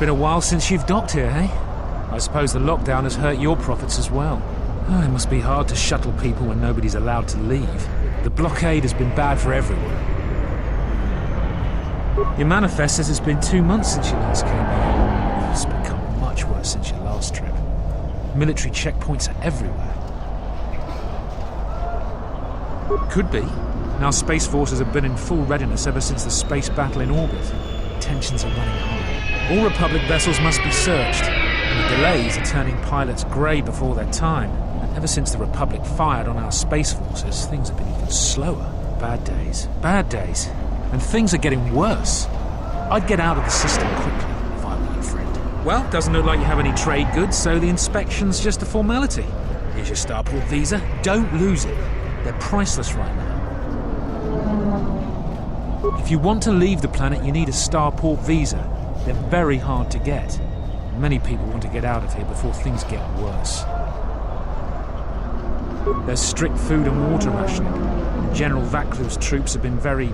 been a while since you've docked here, eh? I suppose the lockdown has hurt your profits as well. Oh, it must be hard to shuttle people when nobody's allowed to leave. The blockade has been bad for everyone. Your manifest says it's been 2 months since you last came here. It's become much worse since your last trip. Military checkpoints are everywhere. Could be. Our space forces have been in full readiness ever since the space battle in orbit. Tensions are running high. All Republic vessels must be searched, and the delays are turning pilots grey before their time. And ever since the Republic fired on our space forces, things have been even slower. Bad days. Bad days. And things are getting worse. I'd get out of the system quickly if I were your friend. Well, doesn't look like you have any trade goods, so the inspection's just a formality. Here's your starport visa. Don't lose it. They're priceless right now. If you want to leave the planet, you need a starport visa. They're very hard to get. Many people want to get out of here before things get worse. There's strict food and water rationing. General Vaclav's troops have been very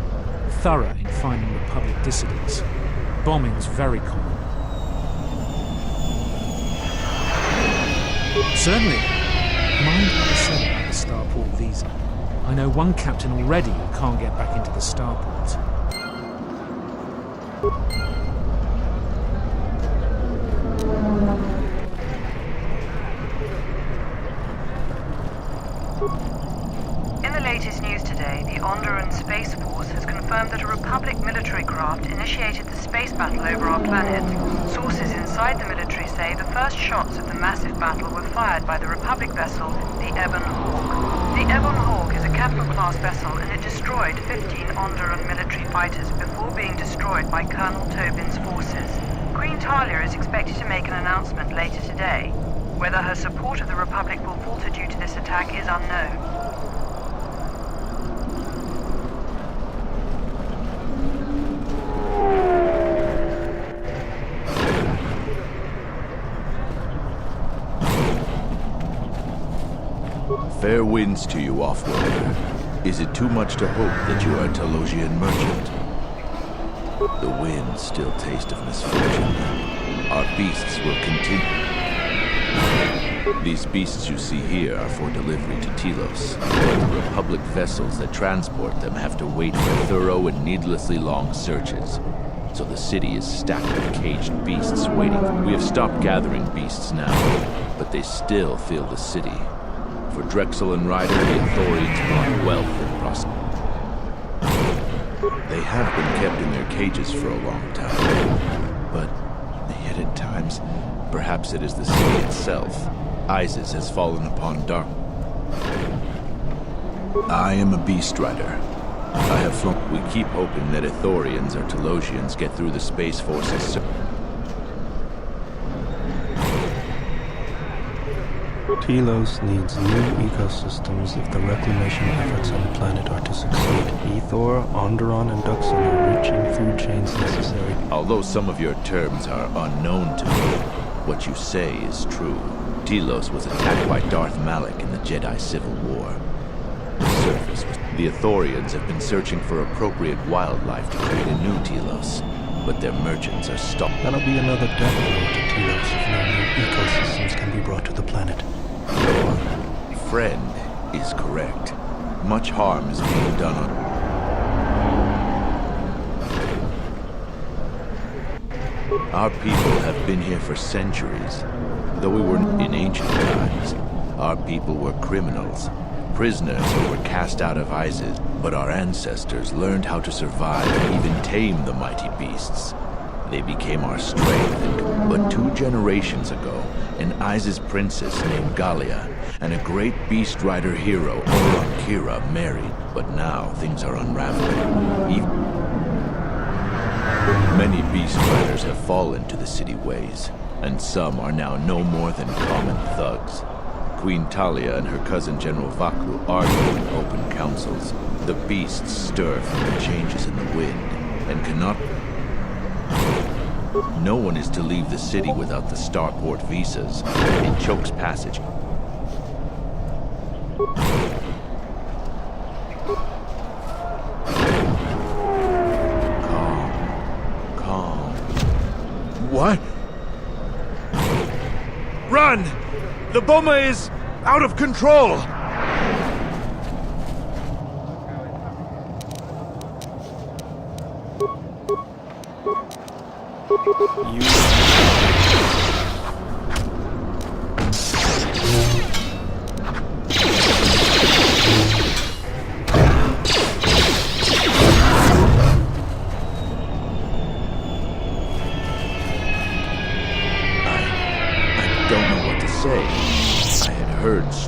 thorough in finding Republic dissidents. Bombing's very common. Certainly. Mind what I said about the starport visa. I know one captain already who can't get back into the starport. In the latest news today, the Onderon Space Force has confirmed that a Republic military craft initiated the space battle over our planet. Sources inside the military say the first shots of the massive battle were fired by the Republic vessel, the Ebon Hawk. The Ebon Hawk is a capital-class vessel, and it destroyed 15 Onderon military fighters before being destroyed by Colonel Tobin's forces. Queen Talia is expected to make an announcement later today. Whether her support of the Republic will falter due to this attack is unknown. Fair winds to you, off-worlder. Is it too much to hope that you are a Telosian merchant? The winds still taste of misfortune. Our beasts will continue. These beasts you see here are for delivery to Telos, but the Republic vessels that transport them have to wait for thorough and needlessly long searches. So the city is stacked with caged beasts waiting. We have stopped gathering beasts now, but they still fill the city. For Drexel and Ryder, the Ithorians brought wealth and prosperity. They have been kept in their cages for a long time, but yet at times, perhaps it is the city itself. Isis has fallen upon dark. I am a beast rider. I have flown. We keep hoping that Ithorians or Telosians get through the Space Force's. Telos needs new ecosystems if the reclamation efforts on the planet are to succeed. Ethor, Onderon, and Duxon are reaching food chains necessary. Although some of your terms are unknown to me, what you say is true. Telos was attacked by Darth Malak in the Jedi Civil War. The surface was... The Ithorians have been searching for appropriate wildlife to create a new Telos, but their merchants are stopped. That'll be another death blow to Telos if no new ecosystems can be brought to the planet. Your friend is correct. Much harm is being done on... Our people have been here for centuries. Though we were in ancient times, our people were criminals, prisoners who were cast out of Isis. But our ancestors learned how to survive and even tame the mighty beasts. They became our strength, but 2 generations ago, an Isis princess named Gallia and a great beast rider hero, Kira, married. But now things are unraveling. Many beast riders have fallen to the city ways, and some are now no more than common thugs. Queen Talia and her cousin General Vaclav argue in open councils. The beasts stir from the changes in the wind, and cannot... No one is to leave the city without the starport visas. It chokes passage. Calm. What? The bomber is out of control!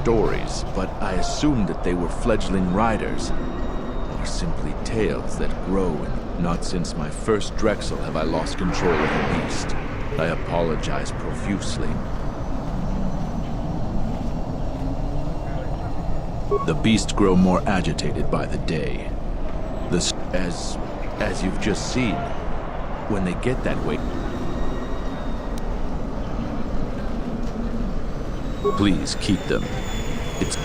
Stories, but I assumed that they were fledgling riders, or simply tales that grow, and not since my first Drexel have I lost control of the beast. I apologize profusely. The beasts grow more agitated by the day. As you've just seen, when they get that way. Please keep them. It's...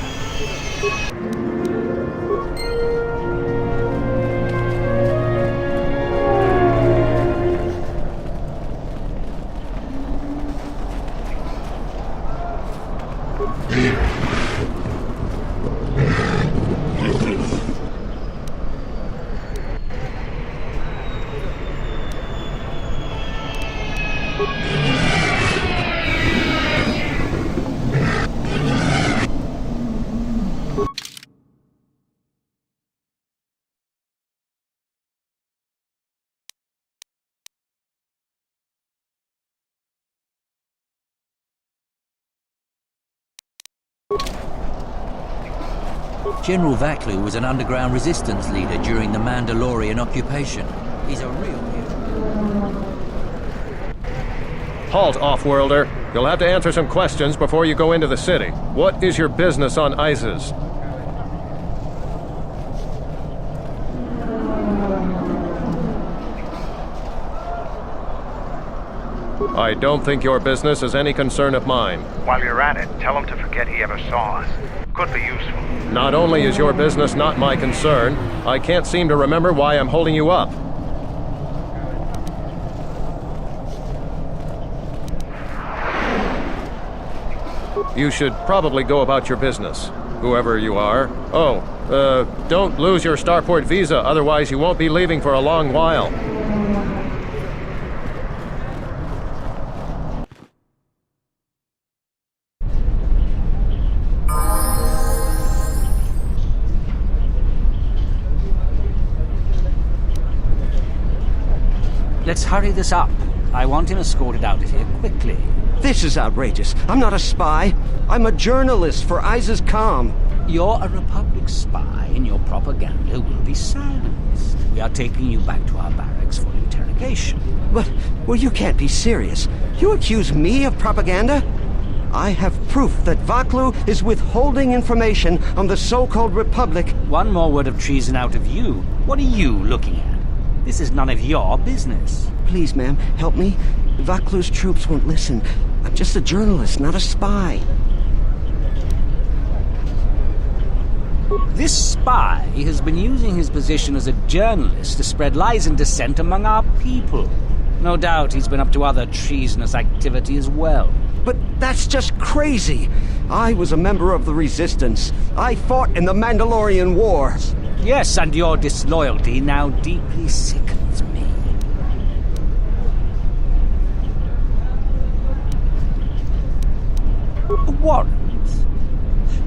General Vaklu was an underground resistance leader during the Mandalorian occupation. He's a real hero. Halt, off-worlder. You'll have to answer some questions before you go into the city. What is your business on Isis? I don't think your business is any concern of mine. While you're at it, tell him to forget he ever saw us. Could be useful. Not only is your business not my concern, I can't seem to remember why I'm holding you up. You should probably go about your business, whoever you are. Oh, don't lose your starport visa, otherwise you won't be leaving for a long while. Let's hurry this up. I want him escorted out of here quickly. This is outrageous. I'm not a spy. I'm a journalist for Isis Com. You're a Republic spy, and your propaganda will be silenced. We are taking you back to our barracks for interrogation. But, well, you can't be serious. You accuse me of propaganda? I have proof that Vaklu is withholding information on the so-called Republic. One more word of treason out of you. What are you looking at? This is none of your business. Please, ma'am, help me. Vaklu's troops won't listen. I'm just a journalist, not a spy. This spy has been using his position as a journalist to spread lies and dissent among our people. No doubt he's been up to other treasonous activity as well. But that's just crazy. I was a member of the Resistance. I fought in the Mandalorian Wars. Yes, and your disloyalty now deeply sickens me. Warrants.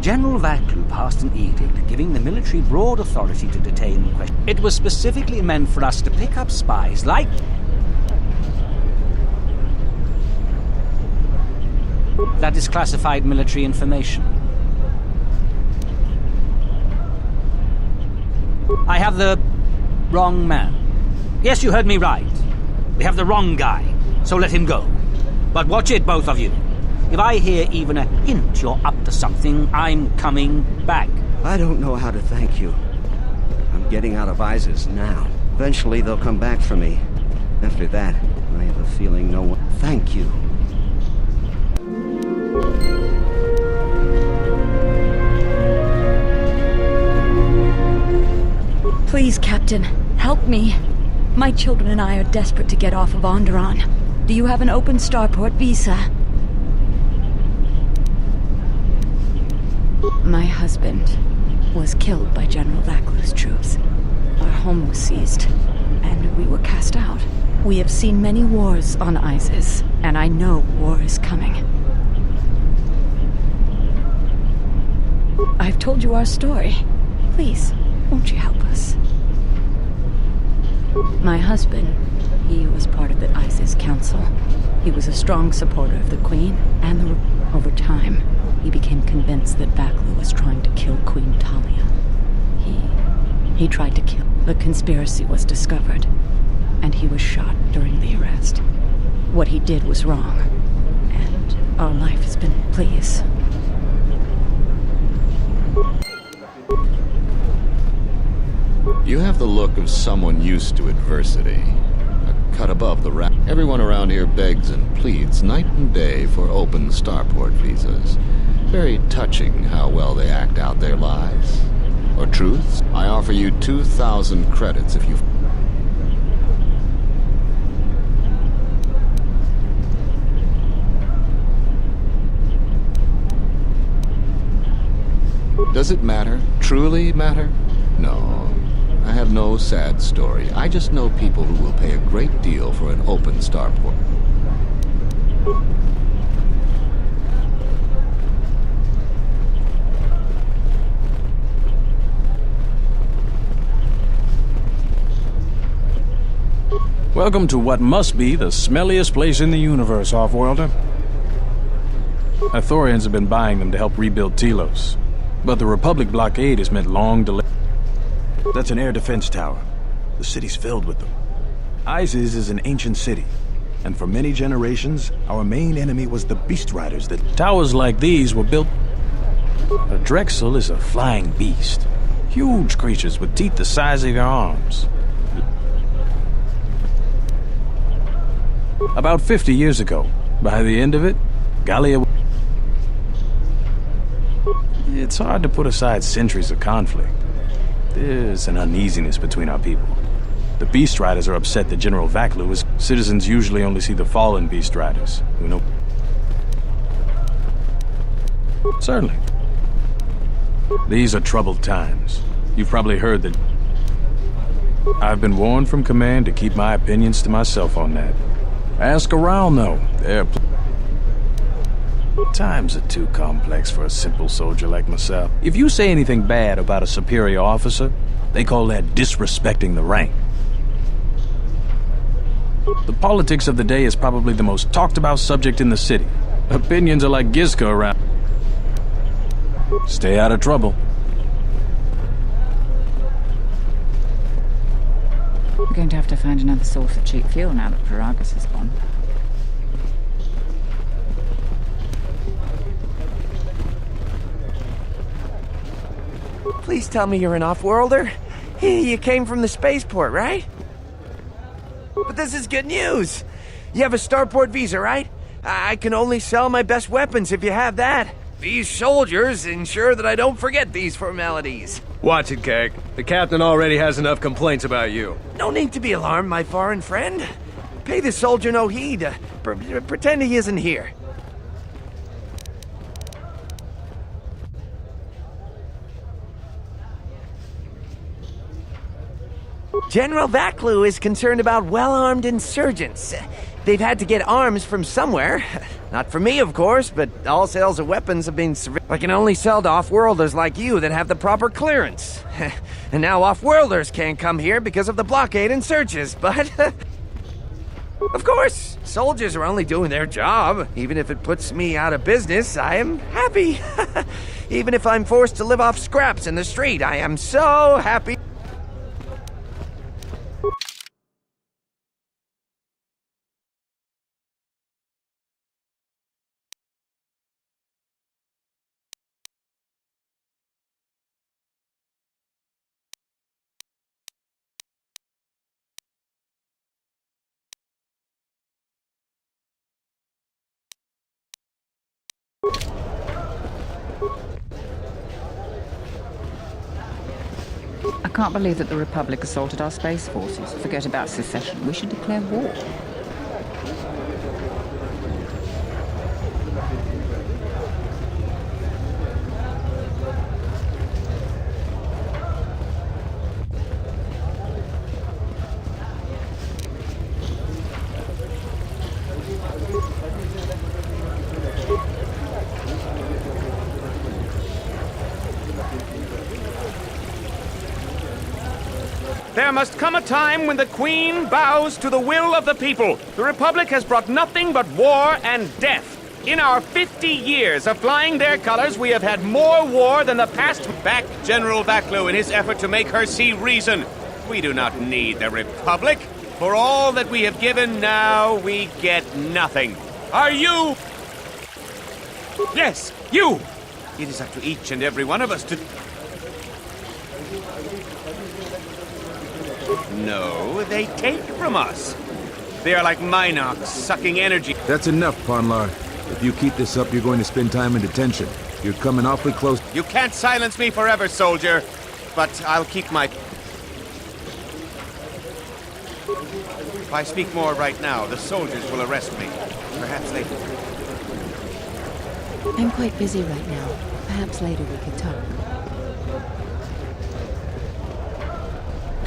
General Vaklu passed an edict giving the military broad authority to detain and question. It was specifically meant for us to pick up spies like... That is classified military information. I have the wrong man. Yes, you heard me right. We have the wrong guy, so let him go. But watch it, both of you. If I hear even a hint you're up to something, I'm coming back. I don't know how to thank you. I'm getting out of Isis now. Eventually they'll come back for me. After that, I have a feeling no one... Thank you. Please, Captain, help me. My children and I are desperate to get off of Onderon. Do you have an open starport visa? My husband was killed by General Vaklu's troops. Our home was seized, and we were cast out. We have seen many wars on Isis, and I know war is coming. I've told you our story. Please, won't you help us? My husband, he was part of the Isis Council. He was a strong supporter of the Queen, and over time, he became convinced that Vaklu was trying to kill Queen Talia. He tried to kill. The conspiracy was discovered, and he was shot during the arrest. What he did was wrong, and our life has been... Please. You have the look of someone used to adversity. A cut above the rap. Everyone around here begs and pleads night and day for open starport visas. Very touching how well they act out their lives. Or truths. I offer you 2,000 credits if you... Does it matter? Truly matter? No. I have no sad story. I just know people who will pay a great deal for an open starport. Welcome to what must be the smelliest place in the universe, Offworlder. Ithorians have been buying them to help rebuild Telos, but the Republic blockade has meant long delay. That's an air defense tower. The city's filled with them. Isis is an ancient city, and for many generations, our main enemy was the Beast Riders that... Towers like these were built... A Drexel is a flying beast. Huge creatures with teeth the size of your arms. About 50 years ago, by the end of it, Gallia... It's hard to put aside centuries of conflict. There's an uneasiness between our people. The Beast Riders are upset that General Vaklu is... Citizens usually only see the fallen Beast Riders, who know... Certainly. These are troubled times. You've probably heard that... I've been warned from command to keep my opinions to myself on that. Ask around, though. Times are too complex for a simple soldier like myself. If you say anything bad about a superior officer, they call that disrespecting the rank. The politics of the day is probably the most talked about subject in the city. Opinions are like Gizka around. Stay out of trouble. We're going to have to find another source of cheap fuel now that Viragus is gone. Please tell me you're an off-worlder. You came from the spaceport, right? But this is good news. You have a starport visa, right? I can only sell my best weapons if you have that. These soldiers ensure that I don't forget these formalities. Watch it, Keg. The captain already has enough complaints about you. No need to be alarmed, my foreign friend. Pay the soldier no heed. Pretend he isn't here. General Vaklu is concerned about well-armed insurgents. They've had to get arms from somewhere. Not from me, of course, but all sales of weapons have been... I can only sell to off-worlders like you that have the proper clearance. And now off-worlders can't come here because of the blockade and searches, but... Of course, soldiers are only doing their job. Even if it puts me out of business, I am happy. Even if I'm forced to live off scraps in the street, I am so happy. I can't believe that the Republic assaulted our space forces. Forget about secession. We should declare war. There must come a time when the Queen bows to the will of the people. The Republic has brought nothing but war and death. In our 50 years of flying their colors, we have had more war than the past. Back General Vaklu in his effort to make her see reason. We do not need the Republic. For all that we have given now, we get nothing. Are you? Yes, you! It is up to each and every one of us to... No, they take from us. They are like Minox, sucking energy. That's enough, Ponlar. If you keep this up, you're going to spend time in detention. You're coming awfully close. You can't silence me forever, soldier. But I'll keep my... If I speak more right now, the soldiers will arrest me. Perhaps they... I'm quite busy right now. Perhaps later we could talk.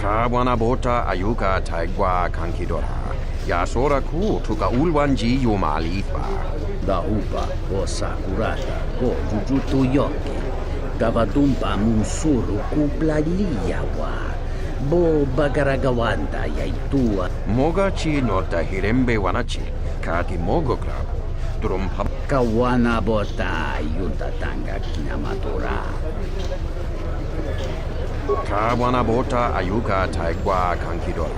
Kawana bota ayuka taigwa kankidora. Yasora ku tuka ulwanji yumalifa. Dahupa o sakurata go jujutu yoki. Gavadumpa munsuru kuplaliyawa. Bo bagaragawanda yaitua. Mogachi norta hirembe wanachi. Kati mogo club. Drumpam. Kawana bota yutatanga kinamatura. Kawana bota ayuka taigwa kankidora.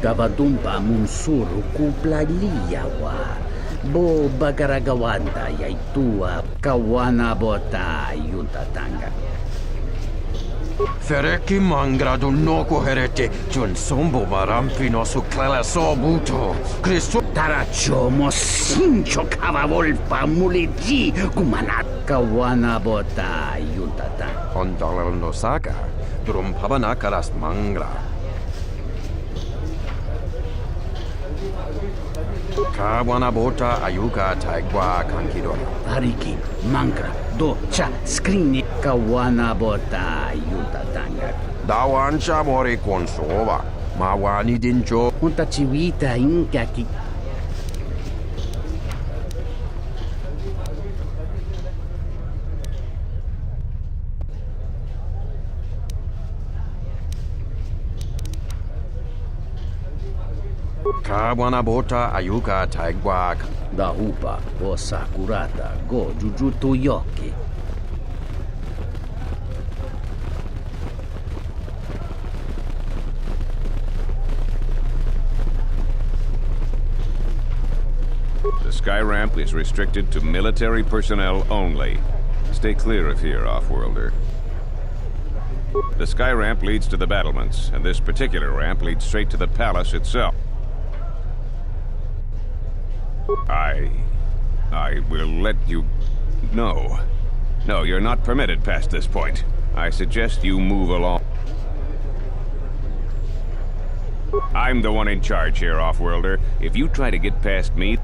Gavadumpa munsuru kuplaliyawa. Bo bagaragawanda yaitua. Kawana bota yutatanga. Fereki mangradu noko herete. Jun sombo marampino su clela sobuto. Cristo. Taracho mosincho kavavolpa muliti kumanat. Kawana bota yutatanga. Ondalal no saga. Drumpabanakaras mangra. Kawana bota ayuka taigwa kankidora. Hariki, mangra, docha, skrini. Kawana bota yutatanga. Dawancha mori konsova. Mawani dincho. Unta chiwita inkaki. Kawana bota ayuka taigwa. Dahupa o sakurata go jujutu yoki. The sky ramp is restricted to military personnel only. Stay clear of here, Offworlder. The sky ramp leads to the battlements, and this particular ramp leads straight to the palace itself. I will let you... No. No, you're not permitted past this point. I suggest you move along. I'm the one in charge here, Offworlder. If you try to get past me...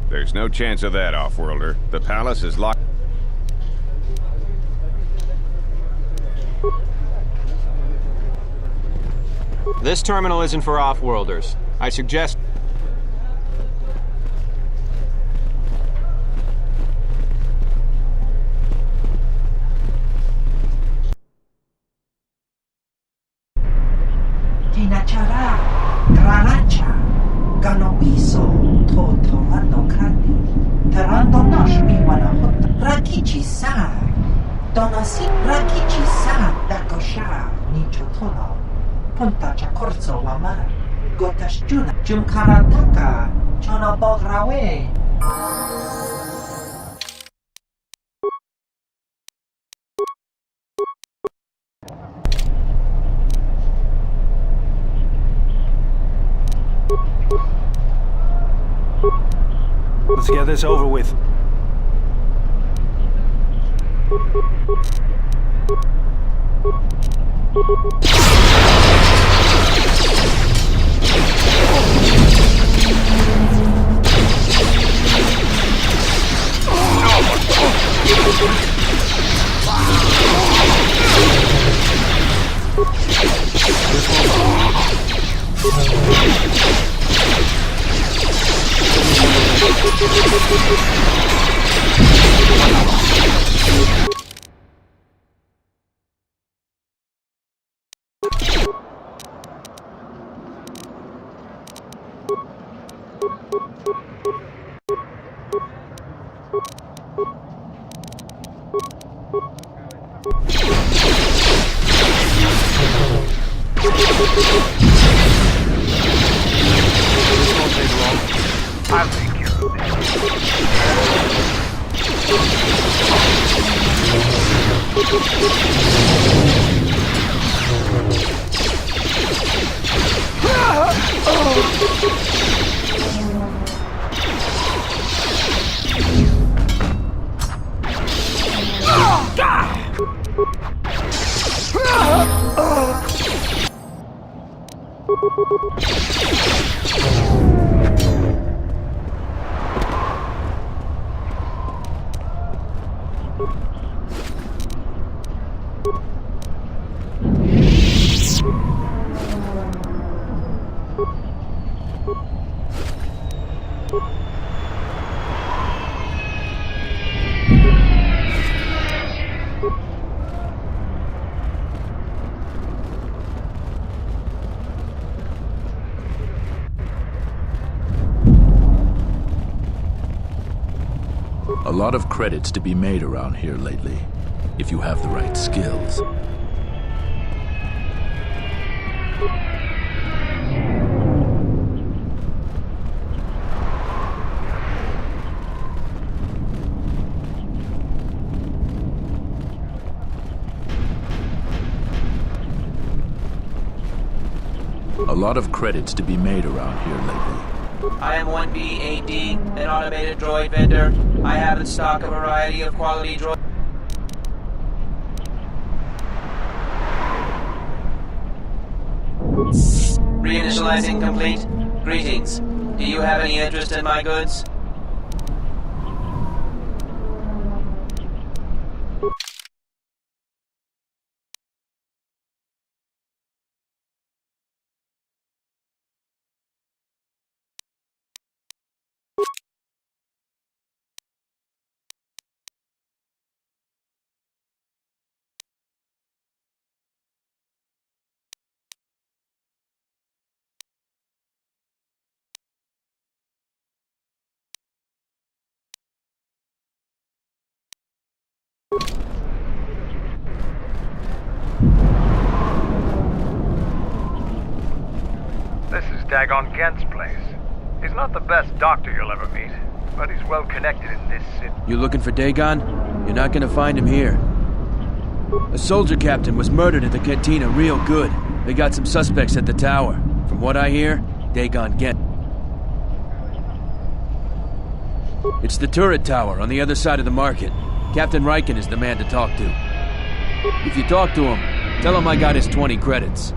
There's no chance of that, Offworlder. The palace is locked... This terminal isn't for Offworlders. I suggest... Tinachara, Granacha, Ganobiso, Toto, Mando Kandi, Terando Noshmi Wanahota, Rakichi Sa, Donasi, Rakichi Sa, Dakosha, Nichotono, Punta Chakorso Wamar, Gotashjuna, Jumkarataka, Chono Bograwe. Let's get this over with. won't take long. I'll take care of A lot of credits to be made around here lately, if you have the right skills. A lot of credits to be made around here lately. I am 1B-AD, an automated droid vendor. I have in stock a variety of quality droids. Reinitializing complete. Greetings. Do you have any interest in my goods? This is Dagon Gent's place. He's not the best doctor you'll ever meet, but he's well connected in this city. You looking for Dagon? You're not gonna find him here. A soldier captain was murdered at the cantina real good. They got some suspects at the tower. From what I hear, Dagon Gent. It's the turret tower on the other side of the market. Captain Riken is the man to talk to. If you talk to him, tell him I got his 20 credits.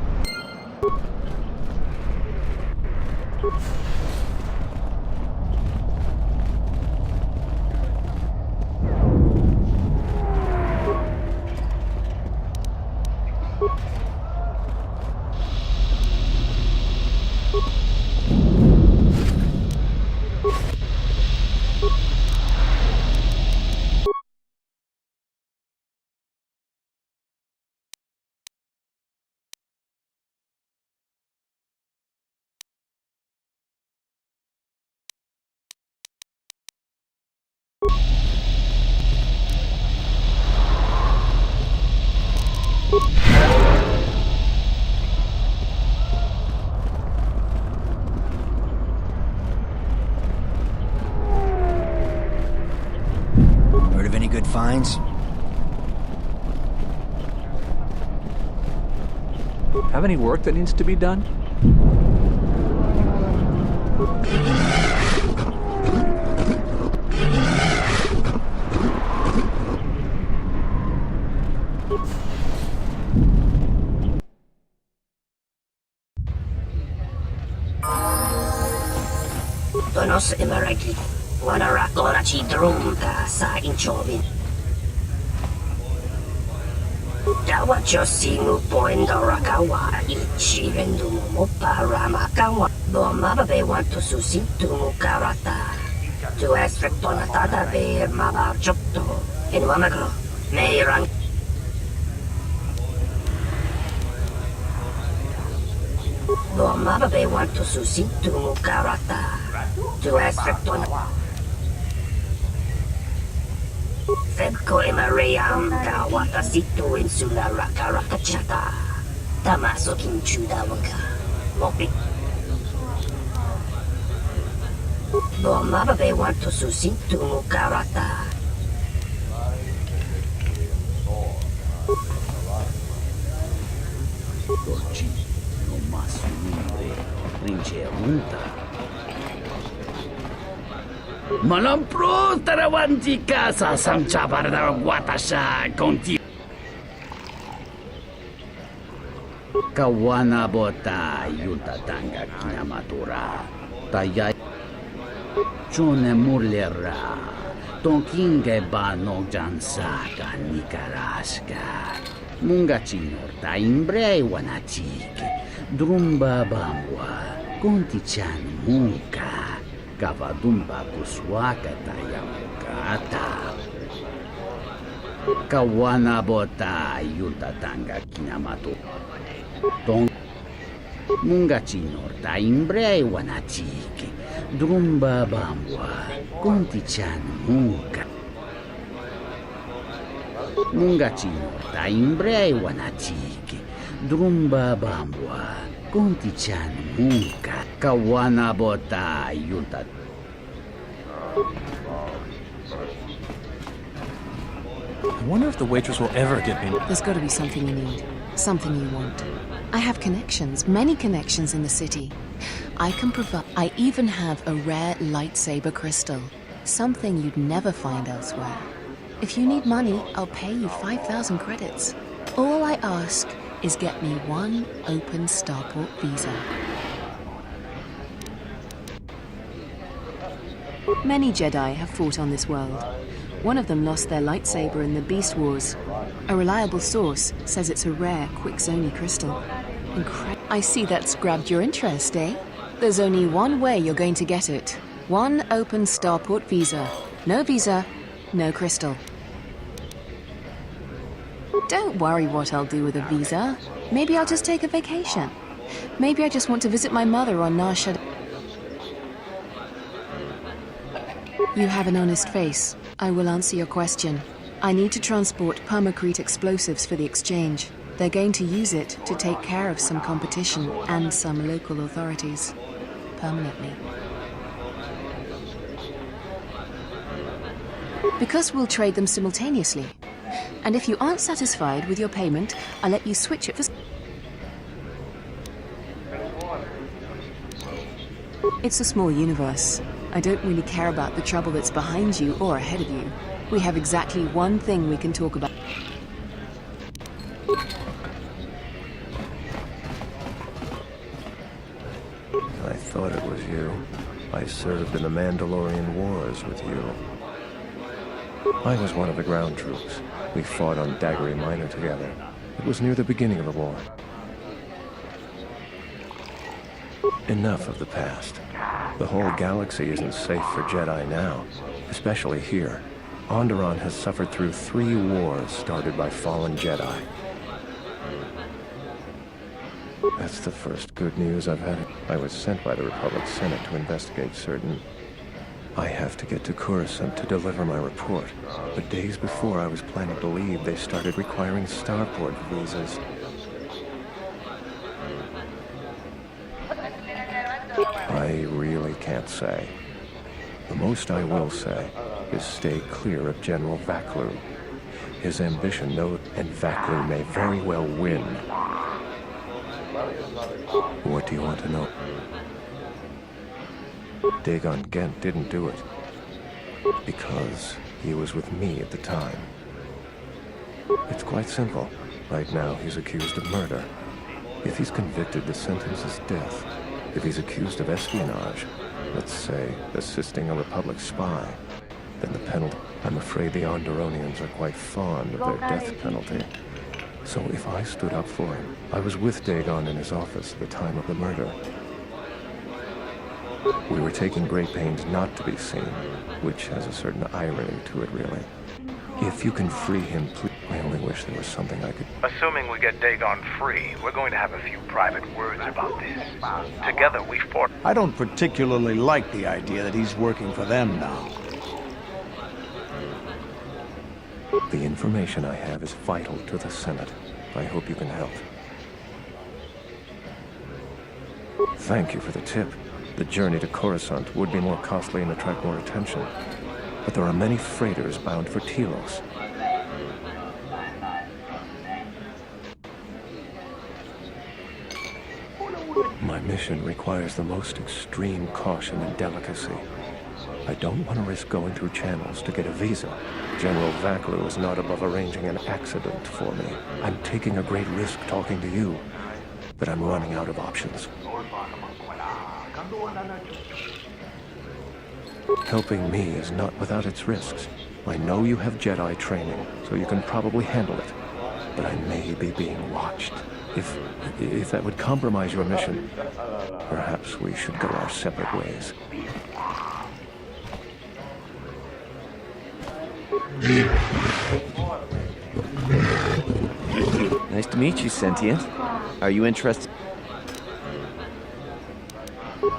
Heard of any good finds? Have any work that needs to be done? Donos emeragi, wanara orachi drumta sa inchobin. Dawa josingu poendo rakawa ichi rendumu para makawa. Boma babe want to susintu karata. Tu es rectonatada be maba jokto. En wamagro, meirang. Boma babe want to susintu karata. Tu es rectonatada. ko emarayam ka watasitu insula raka raka chata. Tamaso kinchuda waka. Mopi. Bomababe want to susintu mukarata. Dochi, no más lumbre, rinche unta. Malampro tarawanti casa samcha barda watasha conti. Kawana bota yunta tanga kinamatura. Taya chone mulera. Tonkinge ba no jansaka nikaraska. Mungachinor ta imbrei wanachike. Drumba bambwa. Contichan muka. Kavadumba kuswaka tayamukata. Kawana bota yuntatanga kinamato. Ton Mungachinor ta imbrei wanachike. Drumba bambwa. Contichan muka. Mungachinor ta imbrei wanachike. Drumba bambwa. Contichan muka. Kawana bota yunta. I wonder if the waitress will ever get me. There's got to be something you need. Something you want. I have connections, many connections in the city. I can provide. I even have a rare lightsaber crystal. Something you'd never find elsewhere. If you need money, I'll pay you 5,000 credits. All I ask is get me one open starport visa. Many Jedi have fought on this world. One of them lost their lightsaber in the Beast Wars. A reliable source says it's a rare Quixoni crystal. I see that's grabbed your interest, eh? There's only one way you're going to get it. One open starport visa. No visa, no crystal. Don't worry what I'll do with a visa. Maybe I'll just take a vacation. Maybe I just want to visit my mother on Nar Shaddaa. You have an honest face. I will answer your question. I need to transport permacrete explosives for the exchange. They're going to use it to take care of some competition and some local authorities. Permanently. Because we'll trade them simultaneously. And if you aren't satisfied with your payment, I'll let you switch it for... It's a small universe. I don't really care about the trouble that's behind you or ahead of you. We have exactly one thing we can talk about. I thought it was you. I served in the Mandalorian Wars with you. I was one of the ground troops. We fought on Daggery Minor together. It was near the beginning of the war. Enough of the past. The whole galaxy isn't safe for Jedi now, especially here. Onderon has suffered through 3 wars started by fallen Jedi. That's the first good news I've had. I was sent by the Republic Senate to investigate certain... I have to get to Coruscant to deliver my report. But days before I was planning to leave, they started requiring starport visas. I really can't say. The most I will say is stay clear of General Vaklu. His ambition, though, and Vaklu may very well win. What do you want to know? Dagon Gent didn't do it. Because he was with me at the time. It's quite simple. Right now, he's accused of murder. If he's convicted, the sentence is death. If he's accused of espionage, let's say assisting a Republic spy, then the penalty... I'm afraid the Onderonians are quite fond of their death penalty. So if I stood up for him, I was with Dagon in his office at the time of the murder. We were taking great pains not to be seen, which has a certain irony to it, really. If you can free him, please... I only wish there was something I could... Assuming we get Dagon free, we're going to have a few private words about this. Together we fought... I don't particularly like the idea that he's working for them now. The information I have is vital to the Senate. I hope you can help. Thank you for the tip. The journey to Coruscant would be more costly and attract more attention. But there are many freighters bound for Telos. My mission requires the most extreme caution and delicacy. I don't want to risk going through channels to get a visa. General Vaklu is not above arranging an accident for me. I'm taking a great risk talking to you, but I'm running out of options. Helping me is not without its risks. I know you have Jedi training, so you can probably handle it. But I may be being watched. If that would compromise your mission, perhaps we should go our separate ways. Nice to meet you, Sentient. Are you interested?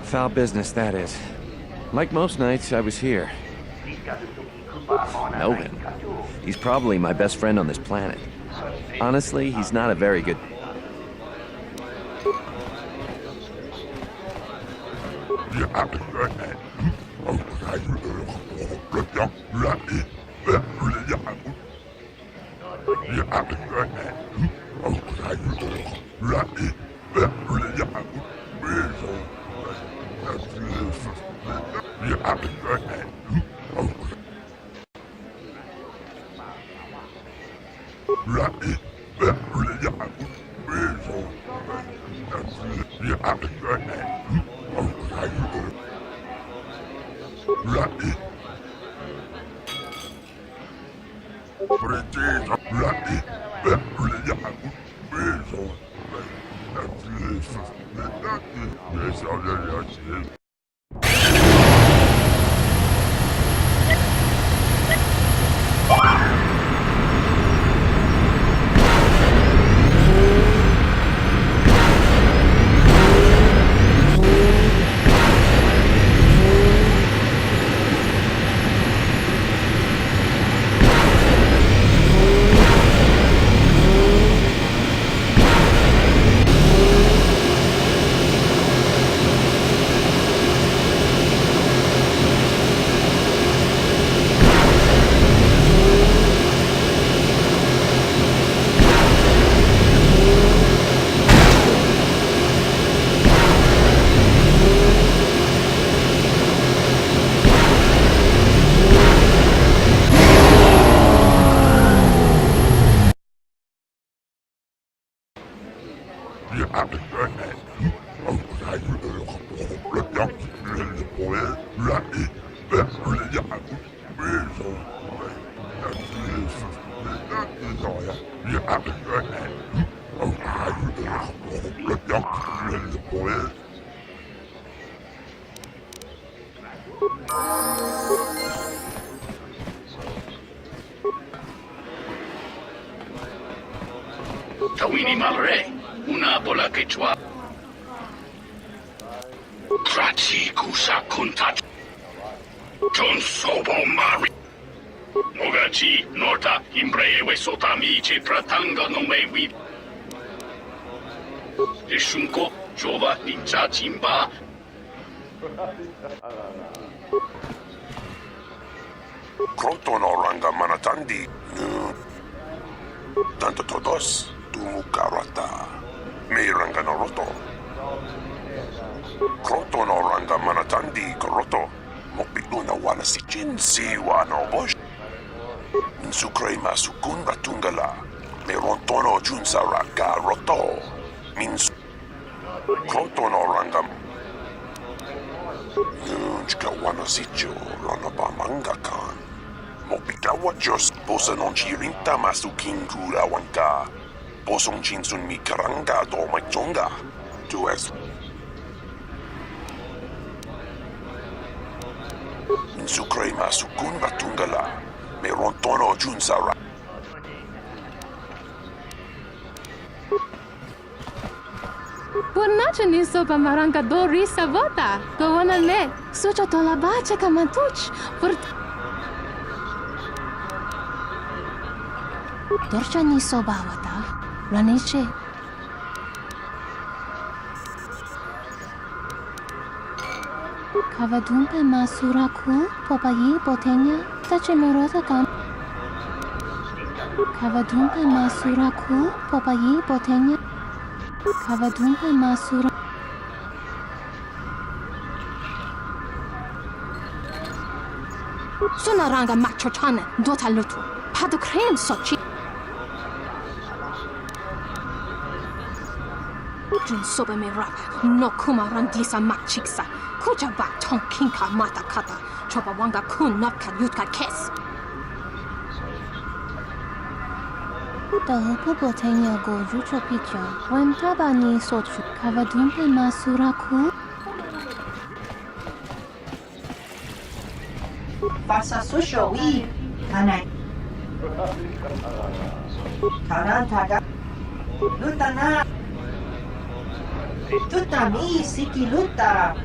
Foul business, that is. Like most nights, I was here. Know him. He's probably my best friend on this planet. Honestly, he's not a very good... Tawini Marr, una bola quechua. Krati kusa kuntat. John Sobo Mari. Nogachi, Norta, Imbrewe Sotamice, Pratanga no Mewi. Rishunko, Jova, Ninja Chimba. Krotono Ranga Manatandi. Tanto todos, Tumukarata. Me Ranga Noroto. Krotono Ranga Manatandi, Koroto. Mopituna wana si Jinsi wana bosh. Insukrema sukunda tungala. Merontono junsara roto. Minsu. Krotono Ranga. Nunchka wana sicho rana bamanga kan. Mopikawa just posa non chirinta masukingura wanka. Posong chinsun mi karanga do machonga. Tu es. Insukrema sukunda tungala. Merontono junsara. Purnacha ni sopa maranga do risa vota. Kawana me. Sucha tola bacha kamantuch. Dorchani sobawata. Raniche. Kavadumpe masuraku popayi botenya tachimurata kan. Kavadumpe masuraku popayi botenya. Kavadumpe masura. Sunaranga machochane dota lutu. Padu krem sochi. Jun sobe me rapa no kuma randisa machiksa. Kuja ba ton kinka mata kata. Choba wanga kun not ka yutka kes. The Pupotenia go Jucho Picha, when Tabani Sochu, Kavadumpe Masuraku. Fasa susho wi kanai. Tarantaga. Lutana. Tutami siki luta.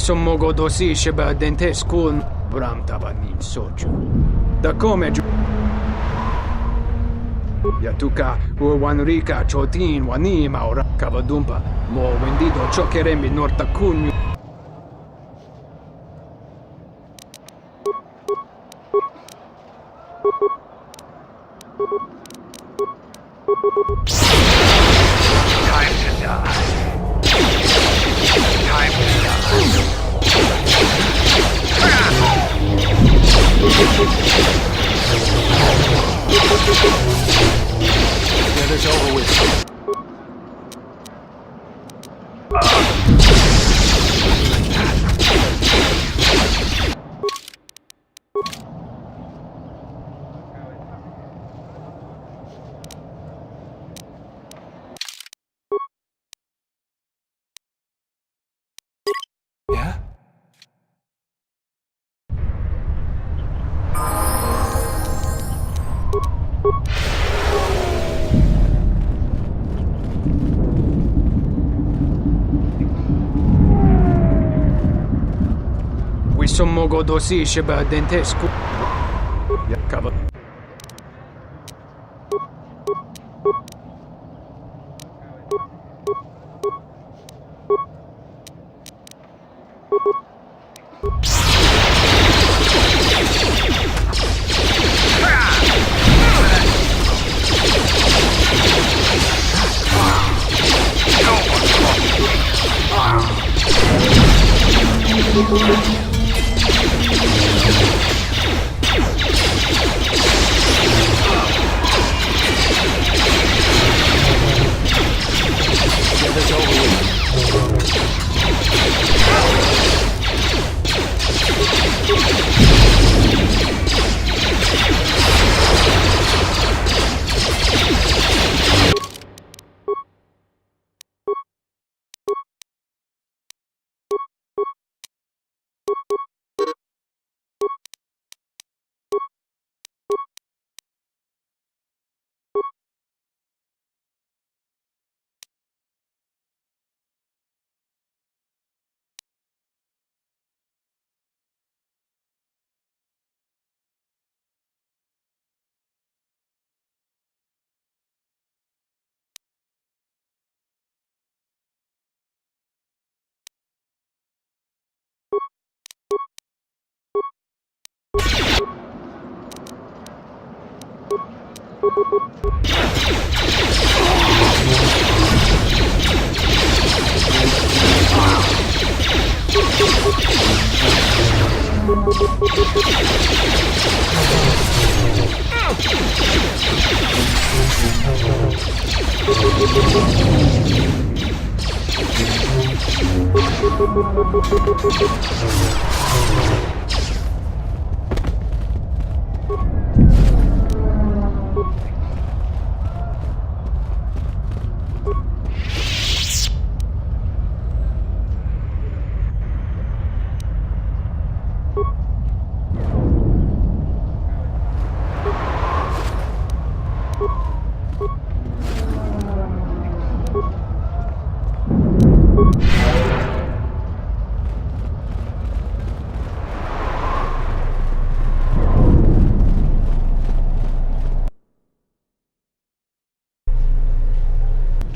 Sommogo dosi sheba dentes kun bram tabanin sochu. Da come Yatuka wanrika chotin wanima ora kavadumpa mo vendido chokerembi norta kunyu. Time to die. Time to die. Get this over with. Yeah? Sommogo dosi sheba dentescu. Yakava.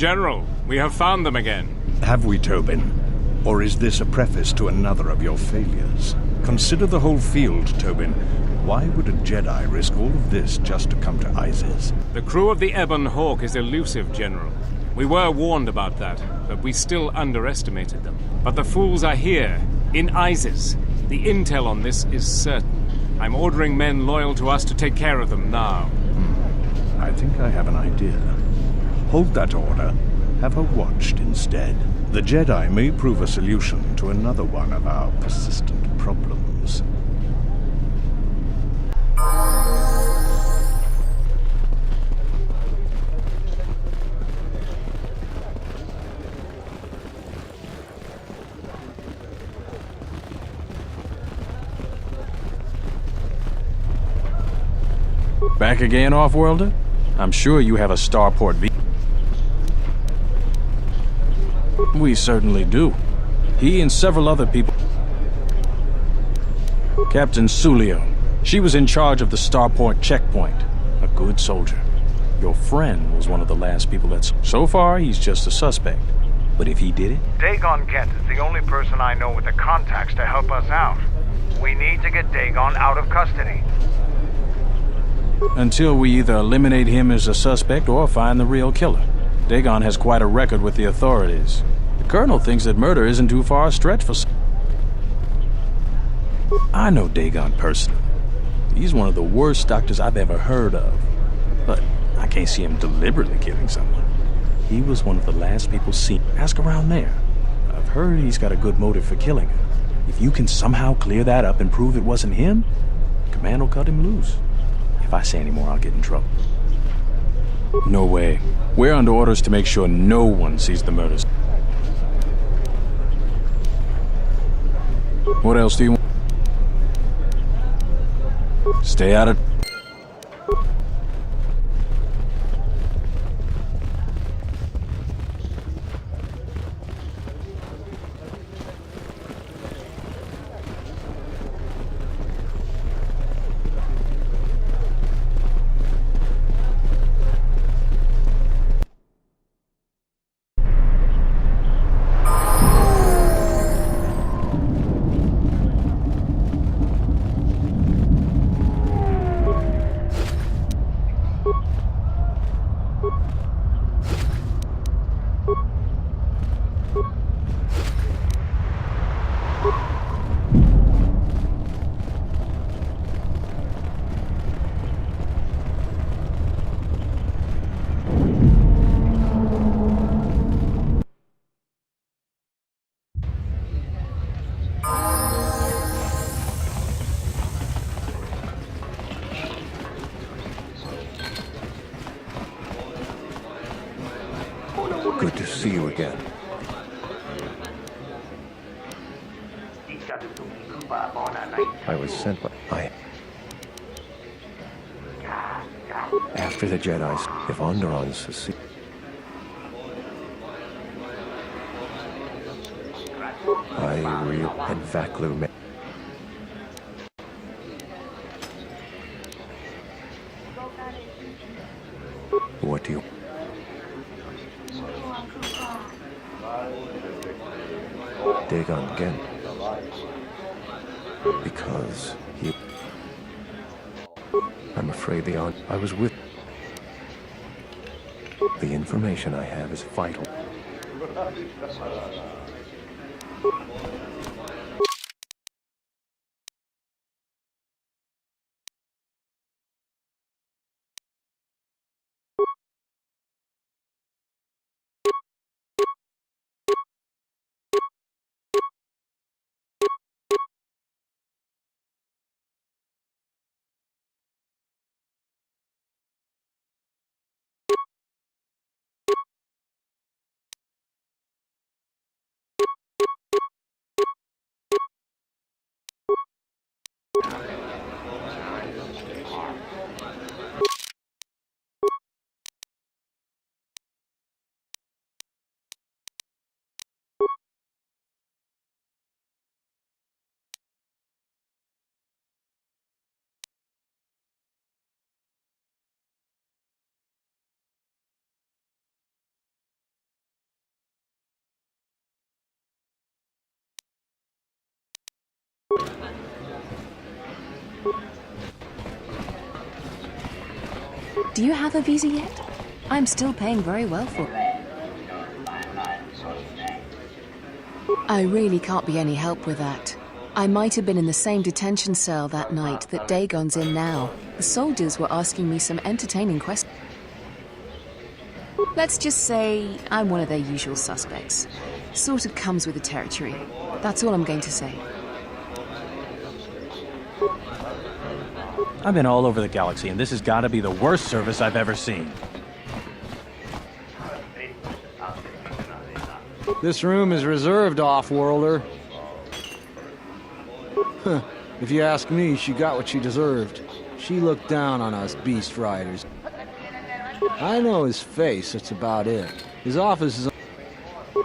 General, we have found them again. Have we, Tobin? Or is this a preface to another of your failures? Consider the whole field, Tobin. Why would a Jedi risk all of this just to come to Isis? The crew of the Ebon Hawk is elusive, General. We were warned about that, but we still underestimated them. But the fools are here, in Isis. The intel on this is certain. I'm ordering men loyal to us to take care of them now. I think I have an idea. Hold that order. Have her watched instead. The Jedi may prove a solution to another one of our persistent problems. Back again, Off-Worlder? I'm sure you have a starport visa. We certainly do. He and several other people... Captain Sulio. She was in charge of the starport checkpoint. A good soldier. Your friend was one of the last people that's... So far, he's just a suspect. But if he did it... Dagon Kent is the only person I know with the contacts to help us out. We need to get Dagon out of custody. Until we either eliminate him as a suspect or find the real killer. Dagon has quite a record with the authorities. The Colonel thinks that murder isn't too far a stretch for... I know Dagon personally. He's one of the worst doctors I've ever heard of. But I can't see him deliberately killing someone. He was one of the last people seen. Ask around there. I've heard he's got a good motive for killing her. If you can somehow clear that up and prove it wasn't him, Command will cut him loose. If I say any more, I'll get in trouble. No way. We're under orders to make sure no one sees the murders. What else do you want? Stay out of... Good to see you again. I was sent by... After the Jedi, if Onderon succeed... I real and Vaklu... What do you... Dagon again. Because he... I'm afraid I was with... The information I have is vital. Do you have a visa yet? I'm still paying very well for it. I really can't be any help with that. I might have been in the same detention cell that night that Dagon's in now. The soldiers were asking me some entertaining questions. Let's just say I'm one of their usual suspects. Sort of comes with the territory. That's all I'm going to say. I've been all over the galaxy, and this has got to be the worst service I've ever seen. This room is reserved, off-worlder. Huh. If you ask me, she got what she deserved. She looked down on us beast riders. I know his face, that's about it. His office is...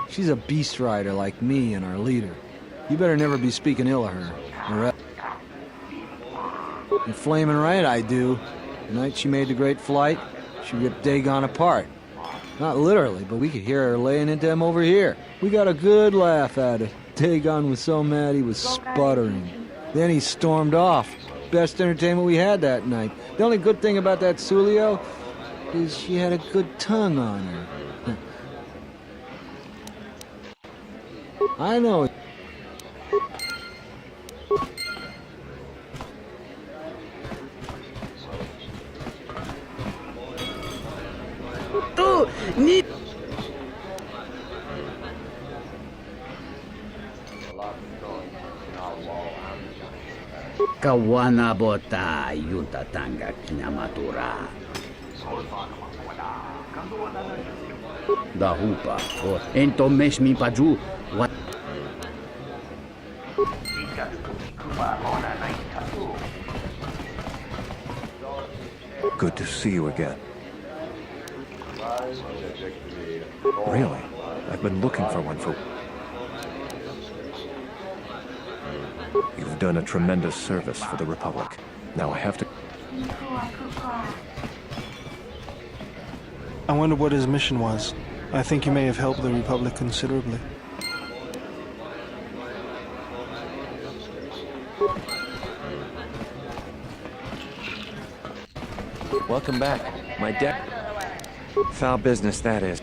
She's a beast rider like me and our leader. You better never be speaking ill of her. You're flaming right, I do. The night she made the great flight, she ripped Dagon apart. Not literally, but we could hear her laying into him over here. We got a good laugh at it. Dagon was so mad he was sputtering. Then he stormed off. Best entertainment we had that night. The only good thing about that Sulio is she had a good tongue on her. I know. Kawana bota yuta tanga kinamatura. Da hupa, ento mesh mi paju. What? Good to see you again. Really? I've been looking for one for... You've done a tremendous service for the Republic. Now I have to... I wonder what his mission was. I think he may have helped the Republic considerably. Welcome back. My deck... Foul business, that is.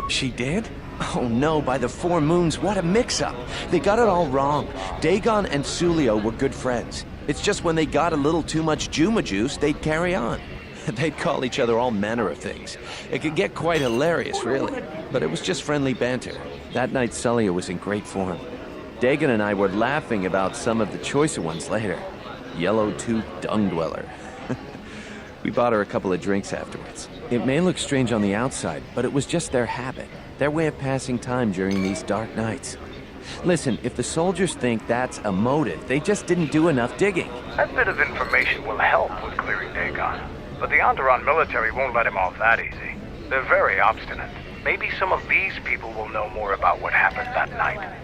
She did? Oh no, by the 4 moons, what a mix-up. They got it all wrong. Dagon and Sulio were good friends. It's just when they got a little too much Juma juice, they'd carry on. They'd call each other all manner of things. It could get quite hilarious, really. But it was just friendly banter. That night, Sulio was in great form. Dagon and I were laughing about some of the choicer ones later. Yellow-toothed dung dweller. We bought her a couple of drinks afterwards. It may look strange on the outside, but it was just their habit. Their way of passing time during these dark nights. Listen, if the soldiers think that's a motive, they just didn't do enough digging. That bit of information will help with clearing Dagon. But the Onderon military won't let him off that easy. They're very obstinate. Maybe some of these people will know more about what happened that night.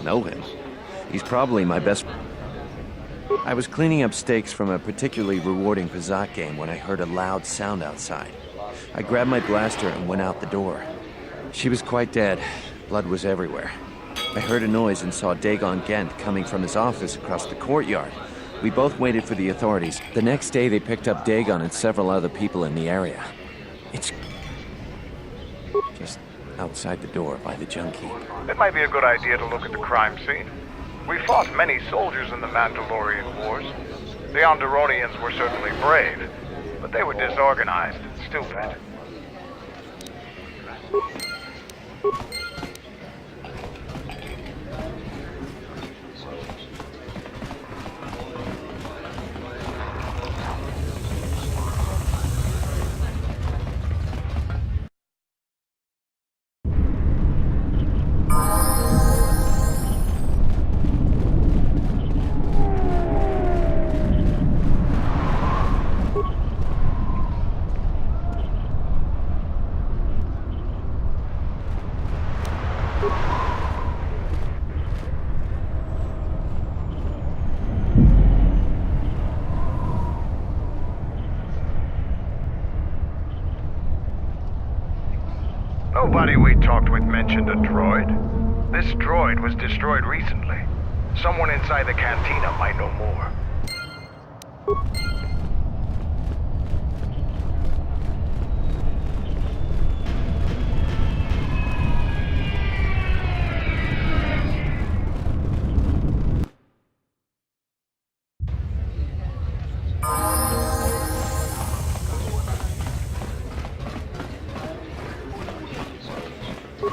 Know him? He's probably my best... I was cleaning up stakes from a particularly rewarding Pazak game when I heard a loud sound outside. I grabbed my blaster and went out the door. She was quite dead. Blood was everywhere. I heard a noise and saw Dagon Gent coming from his office across the courtyard. We both waited for the authorities. The next day they picked up Dagon and several other people in the area. It's... just outside the door by the junkie. It might be a good idea to look at the crime scene. We fought many soldiers in the Mandalorian Wars. The Onderonians were certainly brave, but they were disorganized and stupid. Nobody we talked with mentioned a droid. This droid was destroyed recently. Someone inside the cantina might know more.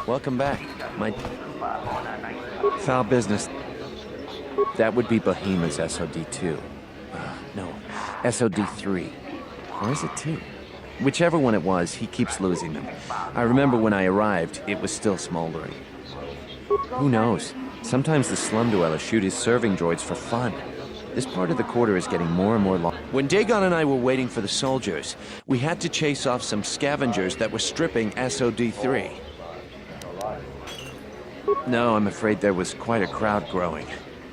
Welcome back. My foul business. That would be Behemoth's SOD-2. No, SOD-3. Or is it 2? Whichever one it was, he keeps losing them. I remember when I arrived, it was still smoldering. Who knows? Sometimes the slum dwellers shoot his serving droids for fun. This part of the quarter is getting more and more long. When Dagon and I were waiting for the soldiers, we had to chase off some scavengers that were stripping SOD-3. No, I'm afraid there was quite a crowd growing.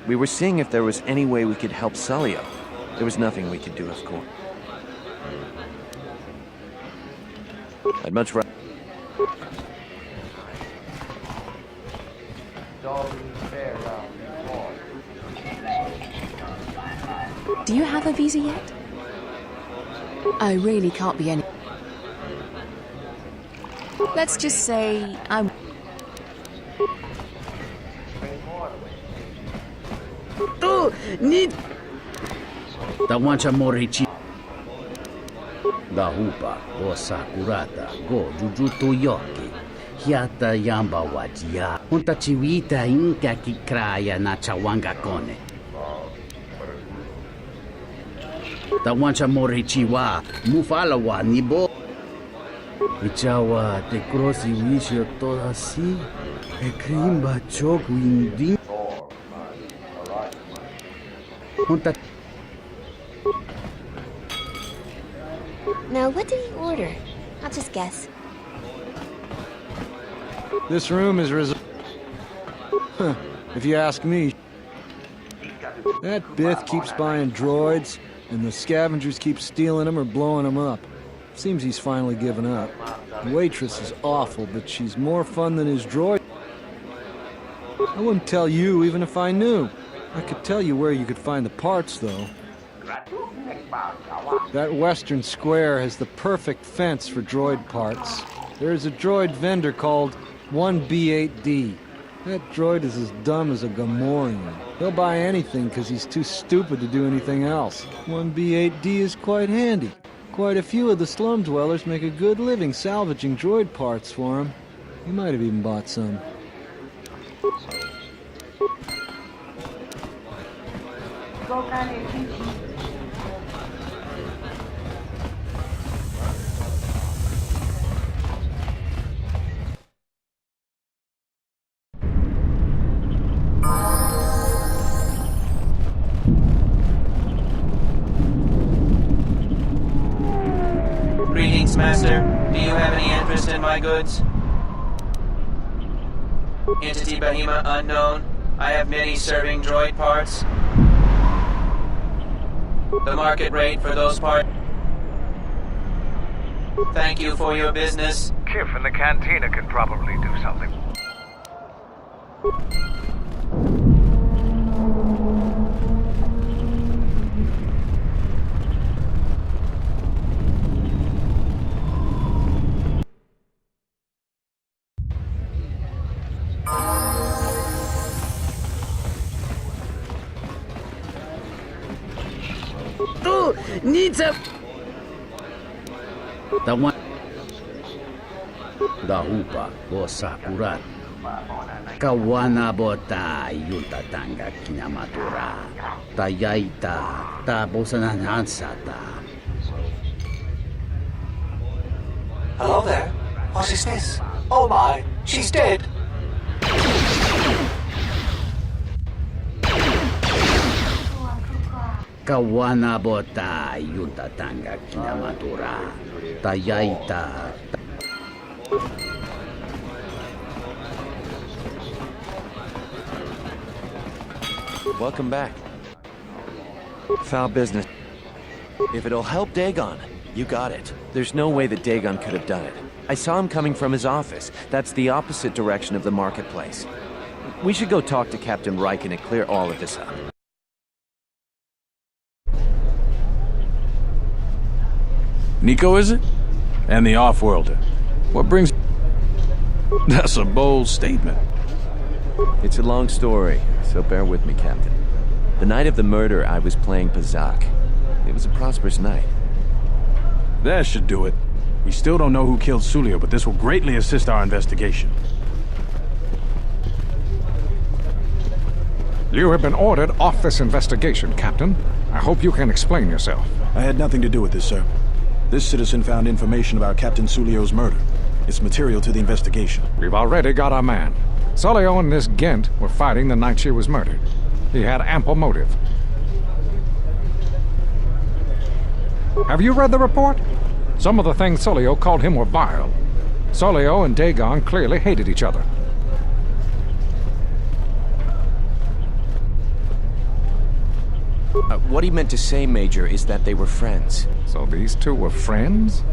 We were seeing if there was any way we could help Sulio. There was nothing we could do, of course. I'd much rather... Do you have a visa yet? I really can't be any... Let's just say I'm... Tu need Tawancha morichi Da hupa o sakurata go jujuto yoki hiata yamba wajia unta chiwita inka kikraya na chawanga kone Tawancha morichi wa mufala wa nibo Ichawa te krosi wisho toda si e krimba choku indi Now, what do you order? I'll just guess. This room is reserved. Huh, if you ask me. That Bith keeps buying droids, and the scavengers keep stealing them or blowing them up. Seems he's finally given up. The waitress is awful, but she's more fun than his droid. I wouldn't tell you even if I knew. I could tell you where you could find the parts, though. That western square has the perfect fence for droid parts. There's a droid vendor called 1B8D. That droid is as dumb as a Gamorrean. He'll buy anything because he's too stupid to do anything else. 1B8D is quite handy. Quite a few of the slum dwellers make a good living salvaging droid parts for him. He might have even bought some. Greetings, Master. Do you have any interest in my goods? Entity Behemoth unknown. I have many serving droid parts. The market rate for those parts. Thank you for your business. Kif in the cantina can probably do something. Tu needs a the one da hupa o sakura kawana bota yuta tanga kinamatura tayaita ta bosananansata. Hello there. What is this? Oh my, she's dead. Kawana bota yuta tanga kinamatura tayaita. Welcome back. Foul business. If it'll help Dagon, You got it. There's no way that Dagon could have done it. I saw him coming from his office. That's the opposite direction of the marketplace. We should go talk to Captain Riken and clear all of this up. Nico, is it? And the Offworlder. What brings... That's a bold statement. It's a long story, so bear with me, Captain. The night of the murder, I was playing Pazak. It was a prosperous night. That should do it. We still don't know who killed Sulio, but this will greatly assist our investigation. You have been ordered off this investigation, Captain. I hope you can explain yourself. I had nothing to do with this, sir. This citizen found information about Captain Sulio's murder. It's material to the investigation. We've already got our man. Sulio and this Gent were fighting the night she was murdered. He had ample motive. Have you read the report? Some of the things Sulio called him were vile. Sulio and Dagon clearly hated each other. What he meant to say, Major, is that they were friends. So these two were friends?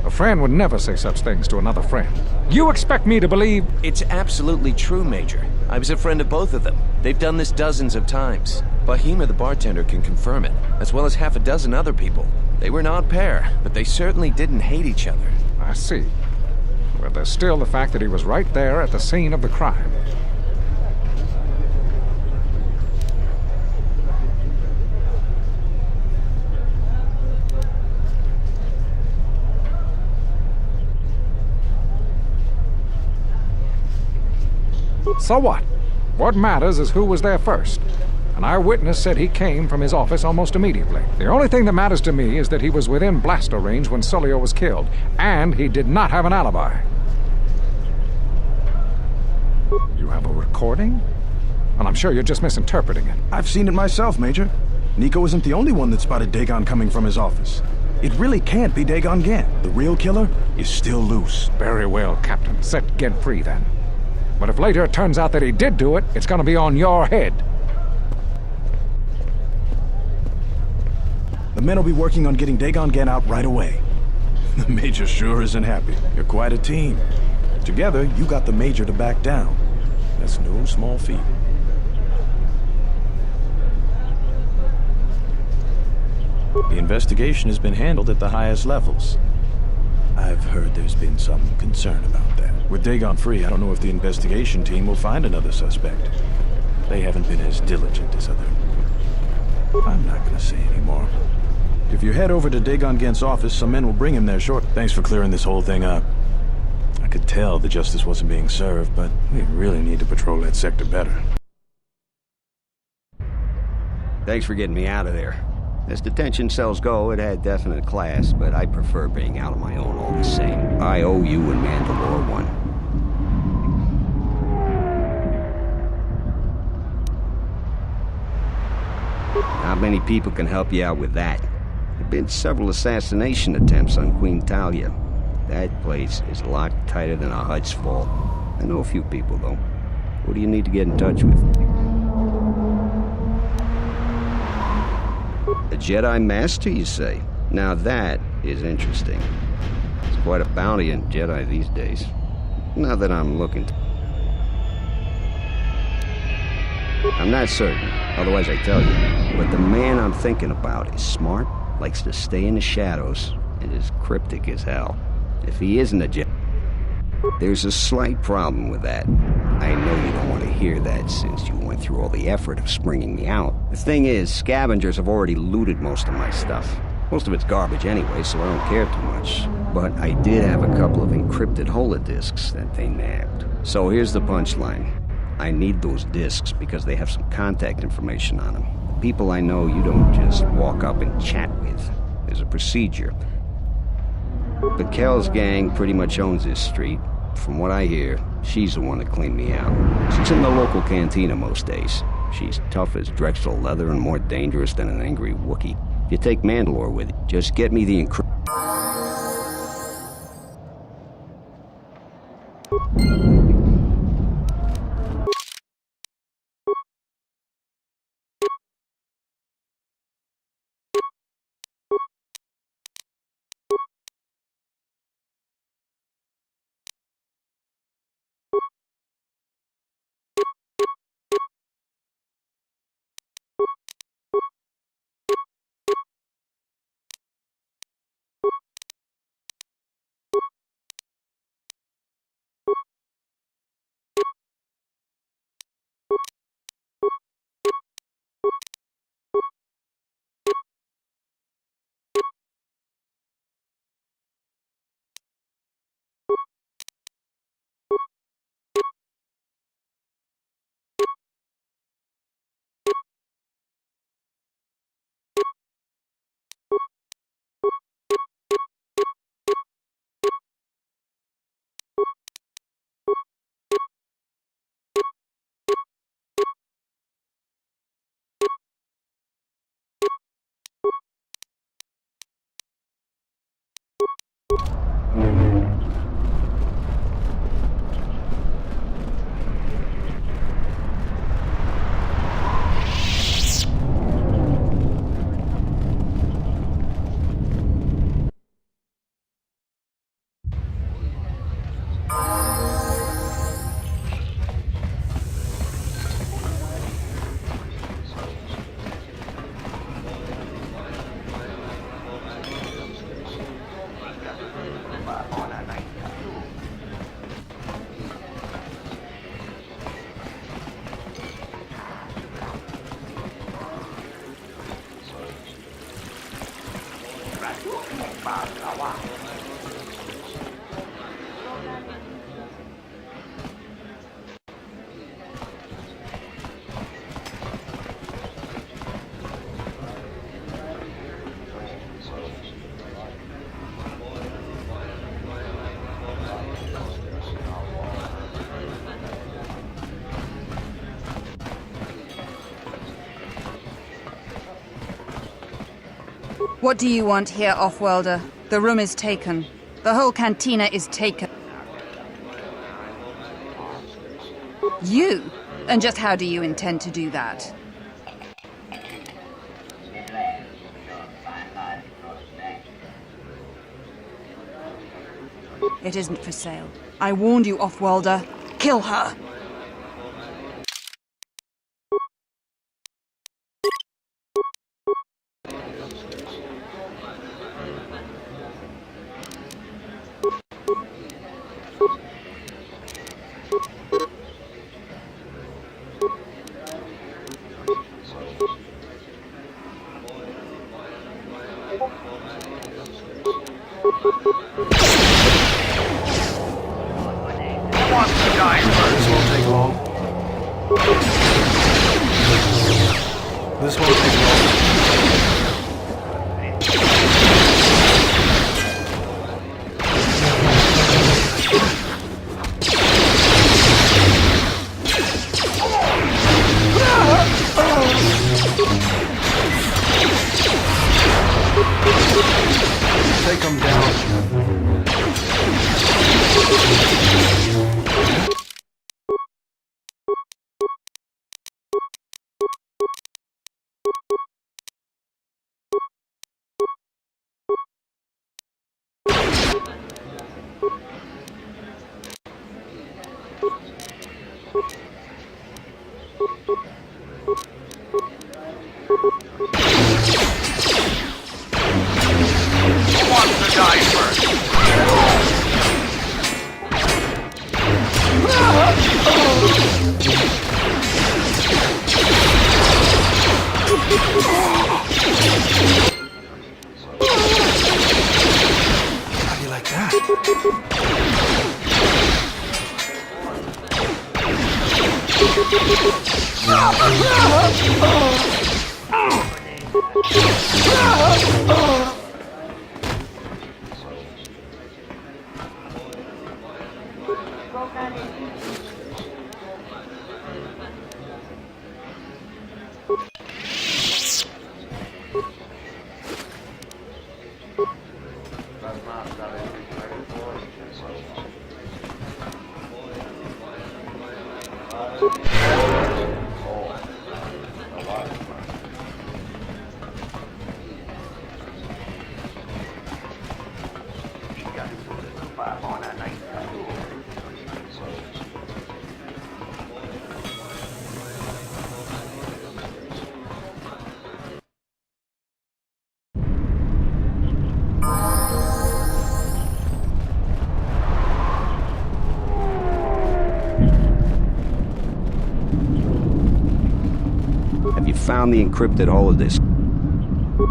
A friend would never say such things to another friend. You expect me to believe... It's absolutely true, Major. I was a friend of both of them. They've done this dozens of times. Bahima, the bartender, can confirm it, as well as half a dozen other people. They were an odd pair, but they certainly didn't hate each other. I see. But there's still the fact that he was right there at the scene of the crime. So what? What matters is who was there first. An eyewitness said he came from his office almost immediately. The only thing that matters to me is that he was within blaster range when Sulio was killed, and he did not have an alibi. You have a recording? Well, I'm sure you're just misinterpreting it. I've seen it myself, Major. Nico isn't the only one that spotted Dagon coming from his office. It really can't be Dagon Gent. The real killer is still loose. Very well, Captain. Set Gent free, then. But if later it turns out that he did do it, it's gonna be on your head. The men will be working on getting Dagon Gent out right away. The Major sure isn't happy. You're quite a team. Together, you got the Major to back down. That's no small feat. The investigation has been handled at the highest levels. I've heard there's been some concern about that. With Dagon free, I don't know if the investigation team will find another suspect. They haven't been as diligent as other... I'm not gonna say anymore. If you head over to Dagon Gent's office, some men will bring him there short. Thanks for clearing this whole thing up. I could tell the justice wasn't being served, but we really need to patrol that sector better. Thanks for getting me out of there. As detention cells go, it had definite class, but I prefer being out on my own all the same. I owe you and Mandalore one. Not many people can help you out with that. There have been several assassination attempts on Queen Talia. That place is locked tighter than a Hut's vault. I know a few people, though. Who do you need to get in touch with? A Jedi Master, you say? Now that is interesting. It's quite a bounty in Jedi these days. Not that I'm looking to... I'm not certain, otherwise I tell you. But the man I'm thinking about is smart, likes to stay in the shadows, and is cryptic as hell. If he isn't a Jedi... There's a slight problem with that. I know you don't want to hear that since you went through all the effort of springing me out. The thing is, scavengers have already looted most of my stuff. Most of it's garbage anyway, so I don't care too much. But I did have a couple of encrypted holodisks that they nabbed. So here's the punchline. I need those disks because they have some contact information on them. The people I know you don't just walk up and chat with. There's a procedure. The Kells gang pretty much owns this street. From what I hear, she's the one that cleaned me out. She's in the local cantina most days. She's tough as Drexel leather and more dangerous than an angry Wookiee. If you take Mandalore with you, just get me the What do you want here, Offworlder? The room is taken. The whole cantina is taken. You? And just how do you intend to do that? It isn't for sale. I warned you, Offworlder. Kill her! This won't take long. This won't take long. Take them down. Who wants to die first? How do you like that? Found the encrypted holodesk.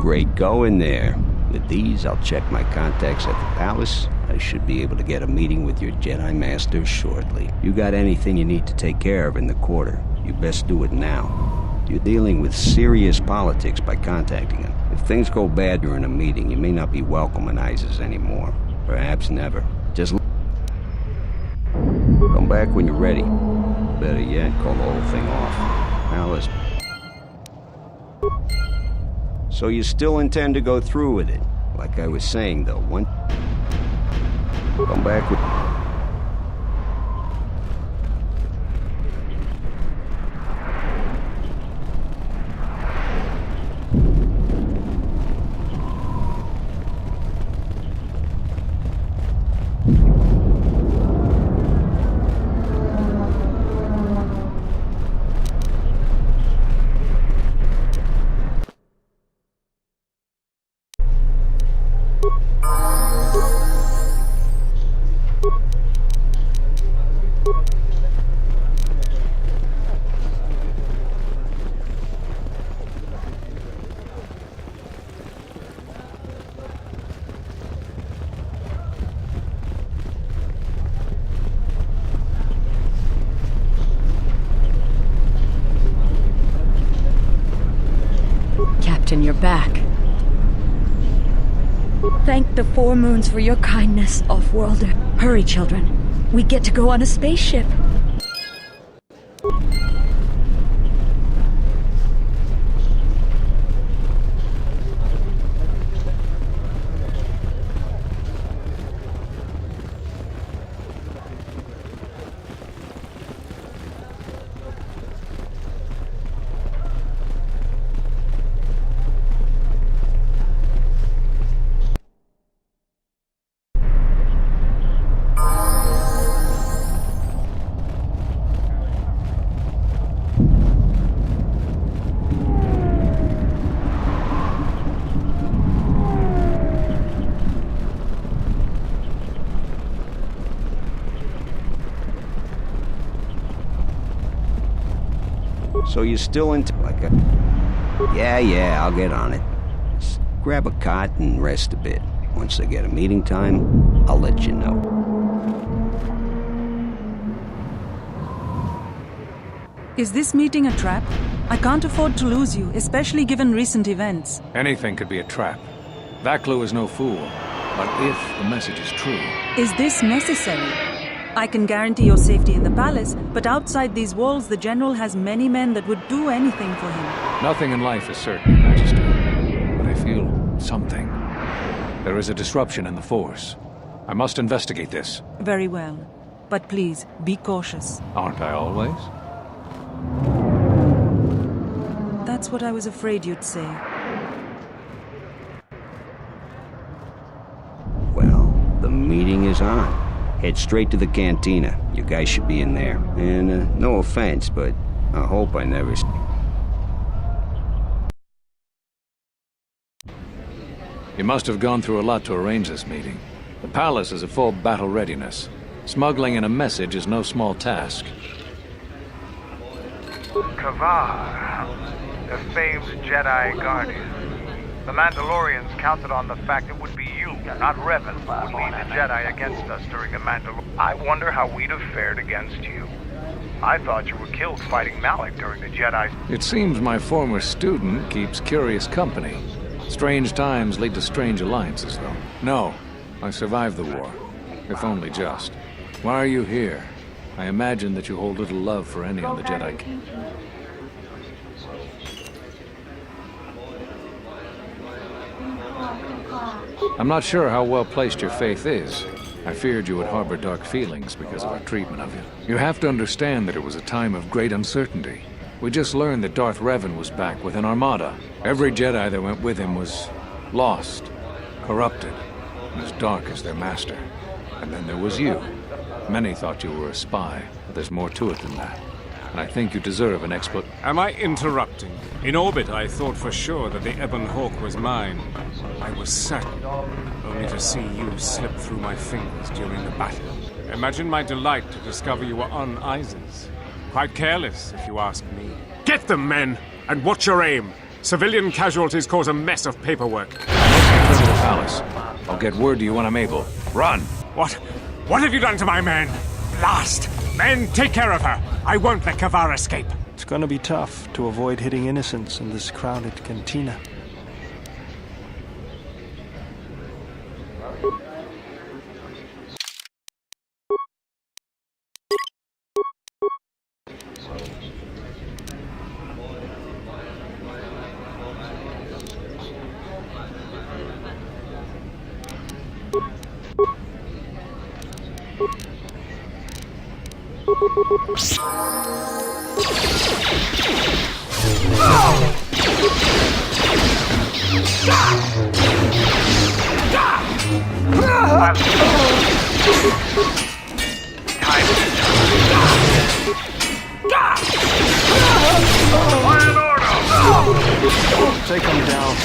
Great, go in there. With these, I'll check my contacts at the palace. I should be able to get a meeting with your Jedi Master shortly. You got anything you need to take care of in the quarter, you best do it now. You're dealing with serious politics by contacting him. If things go bad during a meeting, you may not be welcome in ISIS anymore. Perhaps never. Just come back when you're ready. Better yet, call the whole thing off. Palace. So you still intend to go through with it? Like I was saying, though, Come back with... Captain, you're back. Thank the Four Moons for your kindness, Off-Worlder. Hurry, children. We get to go on a spaceship. So you're still into like a... Yeah, I'll get on it. Just grab a cot and rest a bit. Once I get a meeting time, I'll let you know. Is this meeting a trap? I can't afford to lose you, especially given recent events. Anything could be a trap. That clue is no fool. But if the message is true... Is this necessary? I can guarantee your safety in the palace, but outside these walls the General has many men that would do anything for him. Nothing in life is certain, Your Majesty. But I feel something. There is a disruption in the Force. I must investigate this. Very well. But please, be cautious. Aren't I always? That's what I was afraid you'd say. Well, the meeting is on. Head straight to the cantina. You guys should be in there. And, no offense, but I hope I never... You must have gone through a lot to arrange this meeting. The palace is at full battle readiness. Smuggling in a message is no small task. Kavar, the famed Jedi Guardian. The Mandalorians counted on the fact it would be you, not Revan, who would lead the Jedi against us during the Mandalorian. I wonder how we'd have fared against you. I thought you were killed fighting Malik during the Jedi's... It seems my former student keeps curious company. Strange times lead to strange alliances, though. No, I survived the war. If only just. Why are you here? I imagine that you hold little love for any on the Jedi... I'm not sure how well placed your faith is. I feared you would harbor dark feelings because of our treatment of you. You have to understand that it was a time of great uncertainty. We just learned that Darth Revan was back with an armada. Every Jedi that went with him was lost, corrupted, and as dark as their master. And then there was you. Many thought you were a spy, but there's more to it than that. And I think you deserve an explanation. Am I interrupting? In orbit, I thought for sure that the Ebon Hawk was mine. I was certain, only to see you slip through my fingers during the battle. Imagine my delight to discover you were on Isis. Quite careless, if you ask me. Get them, men! And watch your aim! Civilian casualties cause a mess of paperwork. Let's get to the palace. I'll get word to you when I'm able. Run! What? What have you done to my man? Blast! Men, take care of her! I won't let Kavar escape! It's gonna be tough to avoid hitting innocents in this crowded cantina. Take him down.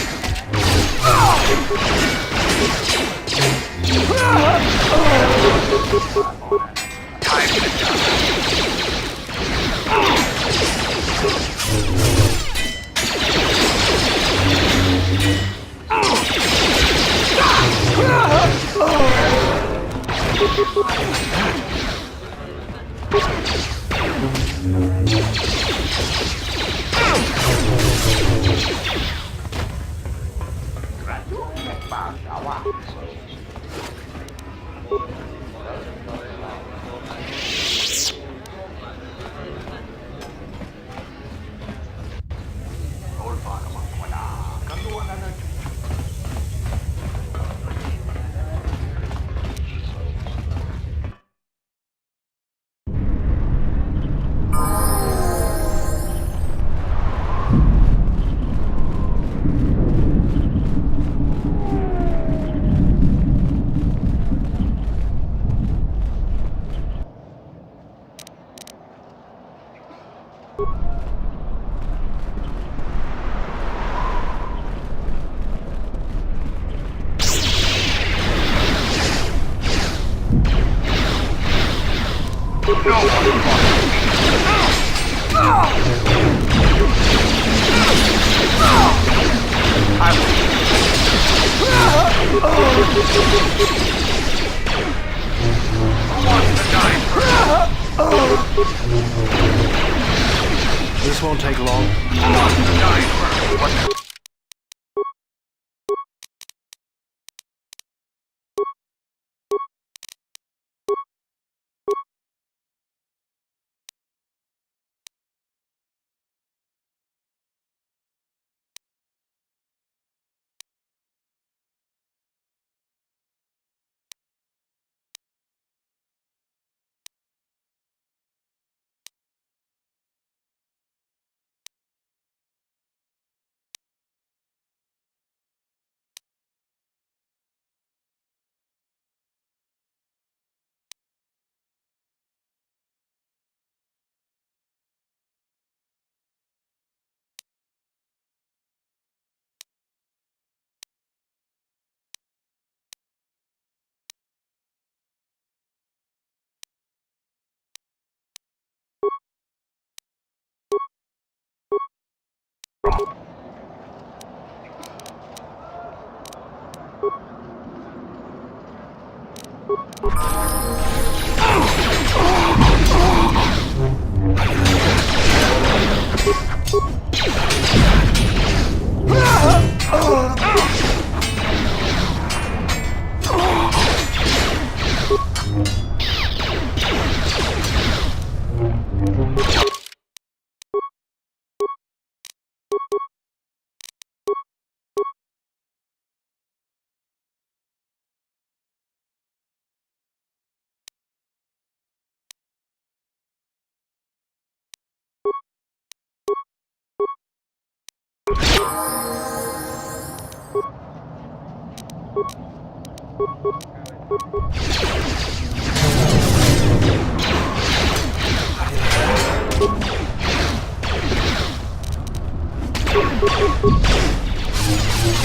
This won't take long.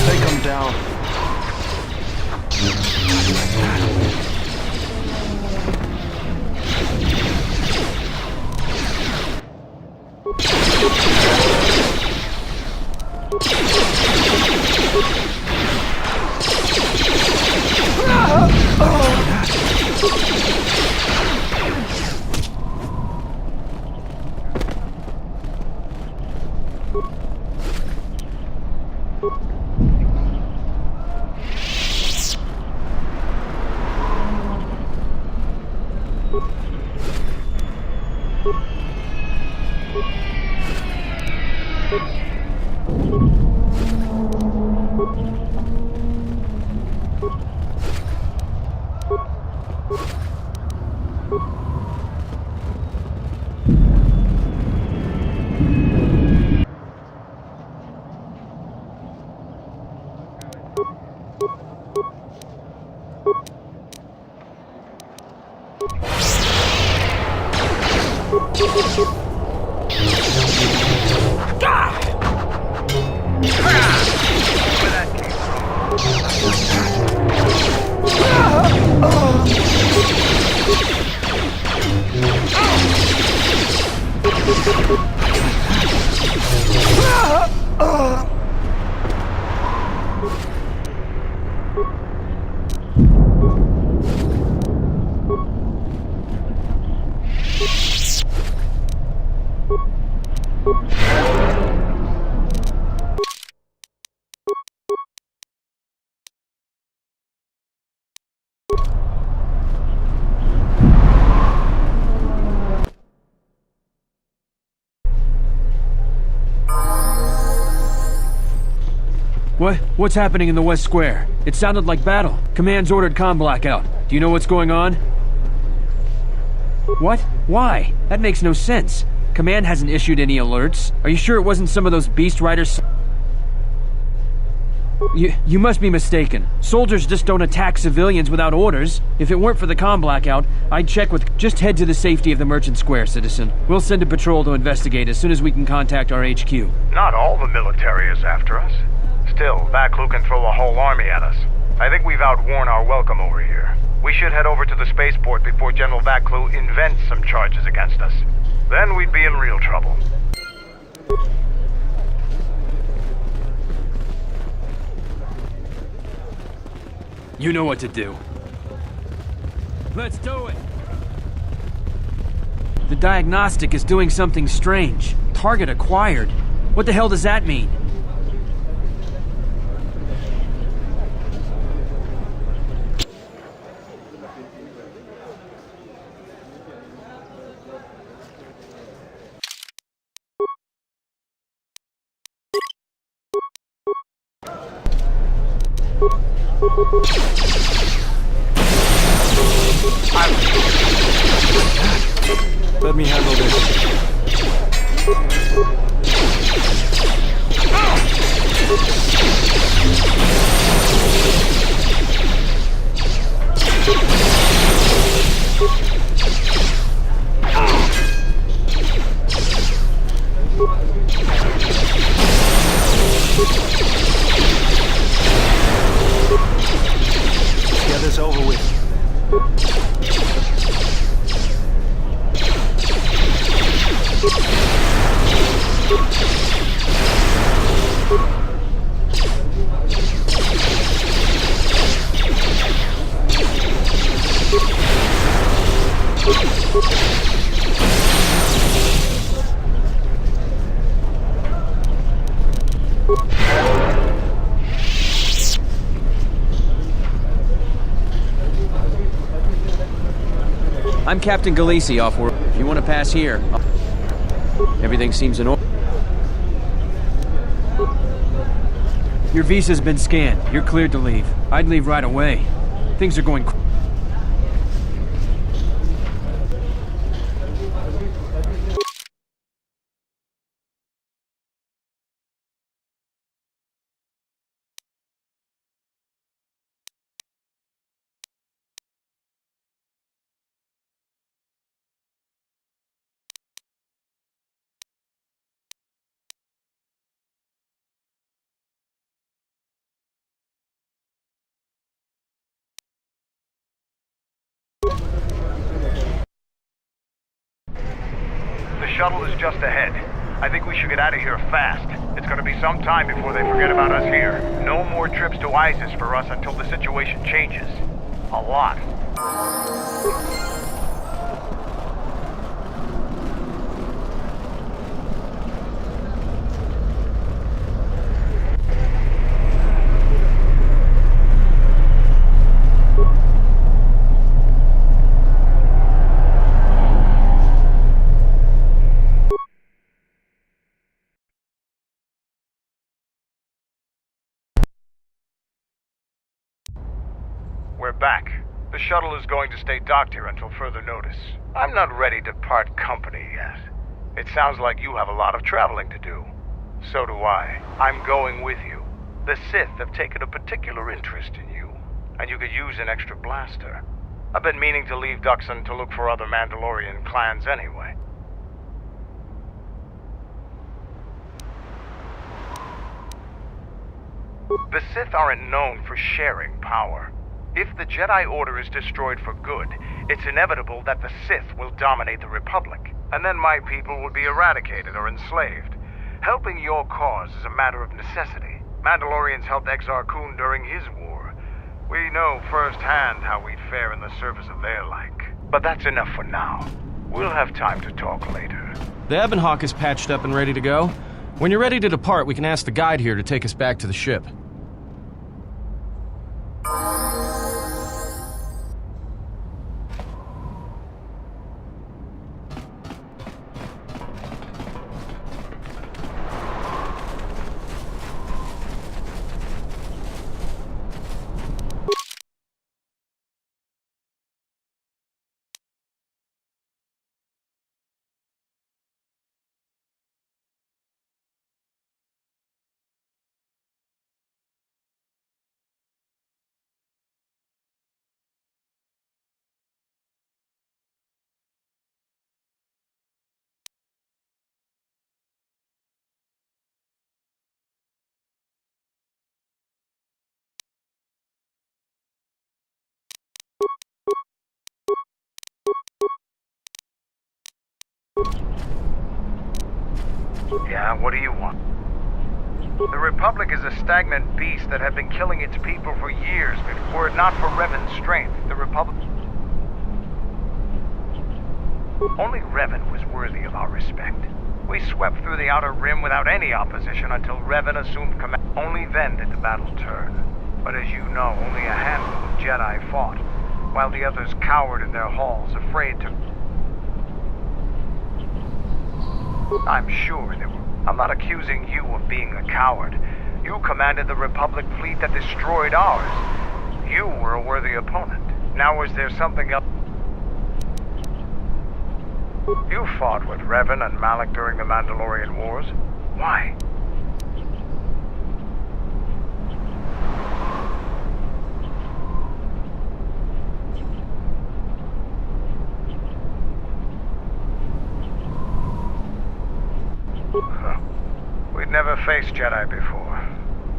Take him down. What's happening in the West Square? It sounded like battle. Command's ordered comm blackout. Do you know what's going on? What? Why? That makes no sense. Command hasn't issued any alerts. Are you sure it wasn't some of those beast riders? You must be mistaken. Soldiers just don't attack civilians without orders. If it weren't for the comm blackout, I'd check with... Just head to the safety of the Merchant Square, citizen. We'll send a patrol to investigate as soon as we can contact our HQ. Not all the military is after us. Still, Vaklu can throw a whole army at us. I think we've outworn our welcome over here. We should head over to the spaceport before General Vaklu invents some charges against us. Then we'd be in real trouble. You know what to do. Let's do it! The diagnostic is doing something strange. Target acquired. What the hell does that mean? Let me handle this. Get this over with. I'm Captain Galisi off-world. If you want to pass here, everything seems in order. Your visa's been scanned. You're cleared to leave. I'd leave right away. Things are going... The shuttle is just ahead. I think we should get out of here fast. It's gonna be some time before they forget about us here. No more trips to ISIS for us until the situation changes. A lot. We're back. The shuttle is going to stay docked here until further notice. I'm not ready to part company yet. It sounds like you have a lot of traveling to do. So do I. I'm going with you. The Sith have taken a particular interest in you, and you could use an extra blaster. I've been meaning to leave Duxon to look for other Mandalorian clans anyway. The Sith aren't known for sharing power. If the Jedi Order is destroyed for good, it's inevitable that the Sith will dominate the Republic, and then my people will be eradicated or enslaved. Helping your cause is a matter of necessity. Mandalorians helped Exar Kun during his war. We know firsthand how we'd fare in the service of their like. But that's enough for now. We'll have time to talk later. The Ebonhawk is patched up and ready to go. When you're ready to depart, we can ask the guide here to take us back to the ship. Yeah, what do you want? The Republic is a stagnant beast that had been killing its people for years, but were it not for Revan's strength, the Republic... Only Revan was worthy of our respect. We swept through the Outer Rim without any opposition until Revan assumed command. Only then did the battle turn. But as you know, only a handful of Jedi fought, while the others cowered in their halls, afraid to... I'm sure there were... I'm not accusing you of being a coward. You commanded the Republic fleet that destroyed ours. You were a worthy opponent. Now is there something else? You fought with Revan and Malak during the Mandalorian Wars. Why? We'd never faced Jedi before,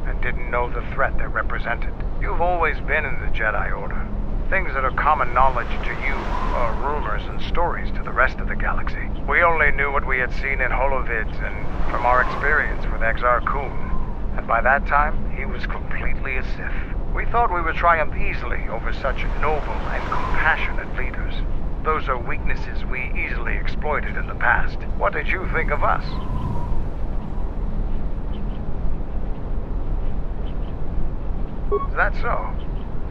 and didn't know the threat they represented. You've always been in the Jedi Order. Things that are common knowledge to you are rumors and stories to the rest of the galaxy. We only knew what we had seen in holovids and from our experience with Exar Kun. And by that time, he was completely a Sith. We thought we would triumph easily over such noble and compassionate leaders. Those are weaknesses we easily exploited in the past. What did you think of us? Is that so?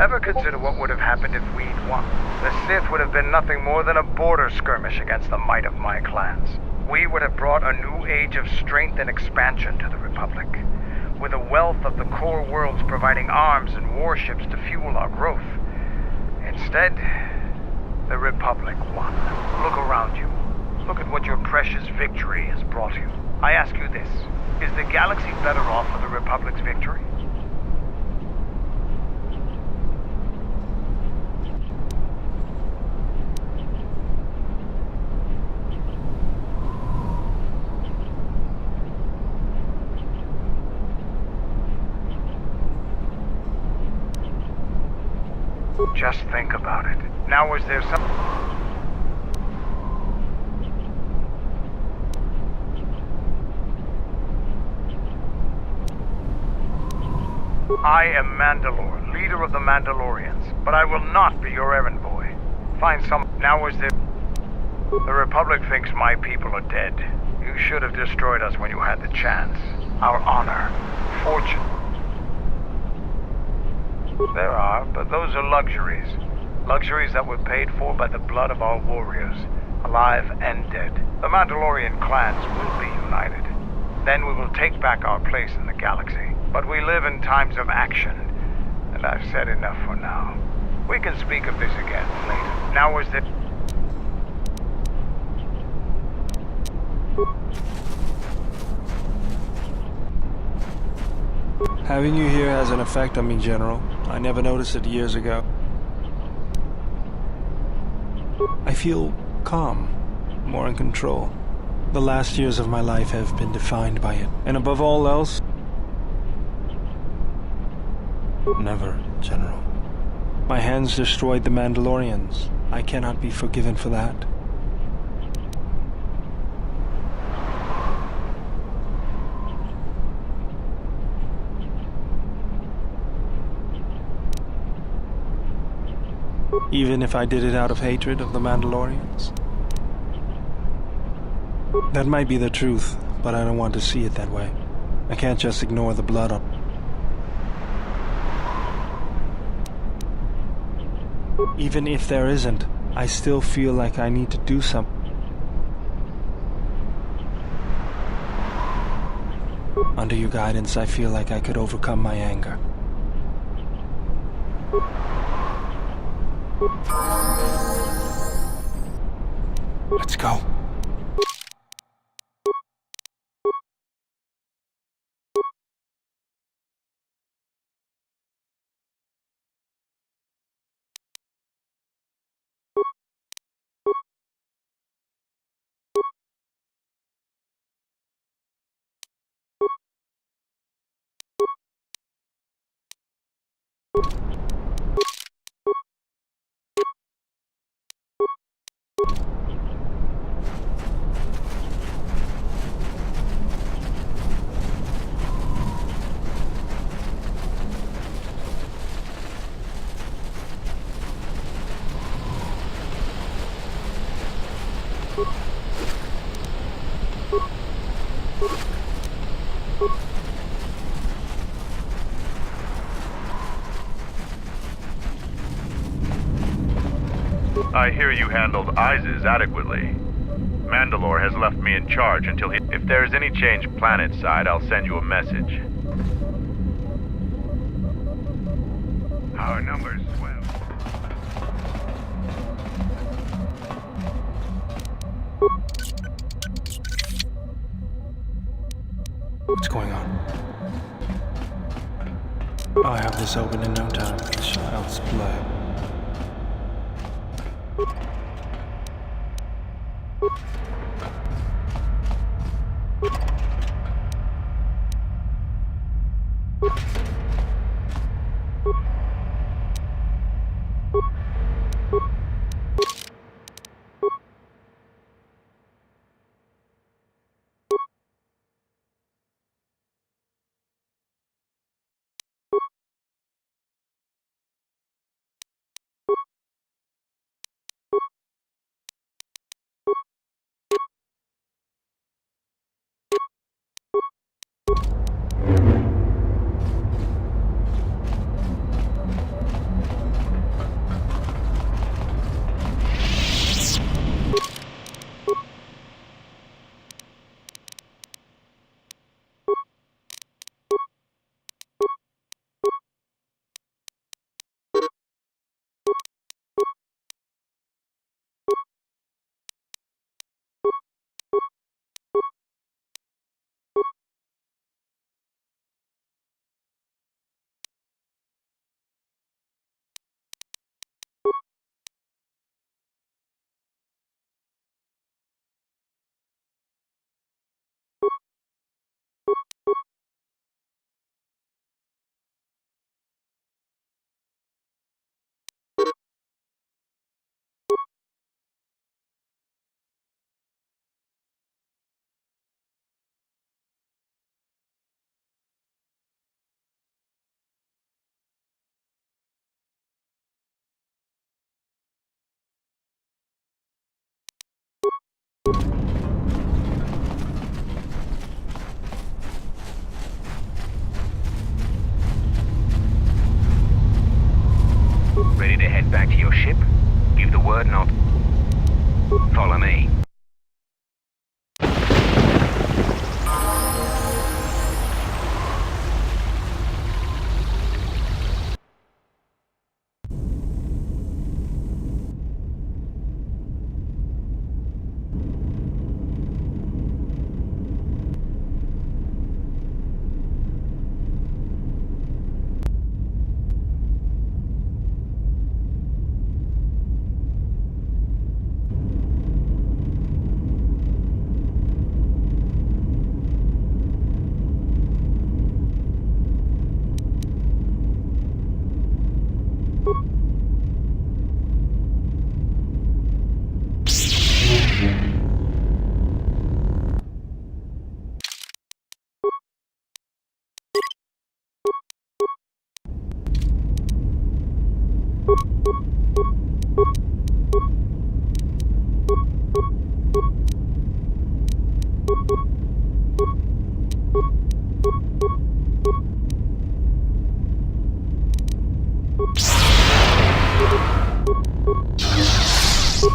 Ever consider what would have happened if we'd won? The Sith would have been nothing more than a border skirmish against the might of my clans. We would have brought a new age of strength and expansion to the Republic, with a wealth of the core worlds providing arms and warships to fuel our growth. Instead, the Republic won. Look around you. Look at what your precious victory has brought you. I ask you this, is the galaxy better off for the Republic's victory? Just think about it. Now is there some... I am Mandalore, leader of the Mandalorians, but I will not be your errand boy. Find some... Now is there... The Republic thinks my people are dead. You should have destroyed us when you had the chance. Our honor, fortune... There are, but those are luxuries. Luxuries that were paid for by the blood of our warriors, alive and dead. The Mandalorian clans will be united. Then we will take back our place in the galaxy. But we live in times of action, and I've said enough for now. We can speak of this again later. Now is it... Having you here has an effect on me, General. I never noticed it years ago. I feel calm, more in control. The last years of my life have been defined by it. And above all else, never, General. My hands destroyed the Mandalorians. I cannot be forgiven for that. Even if I did it out of hatred of the Mandalorians? That might be the truth, but I don't want to see it that way. I can't just ignore the blood on... Even if there isn't, I still feel like I need to do something. Under your guidance, I feel like I could overcome my anger. Let's go. I hear you handled ISIS adequately. Mandalore has left me in charge until he... If there's any change planet-side, I'll send you a message. Our numbers swell. What's going on? I'll have this open in no time. The child's blood. Ready to head back to your ship? Give the word and I'll... Follow me. My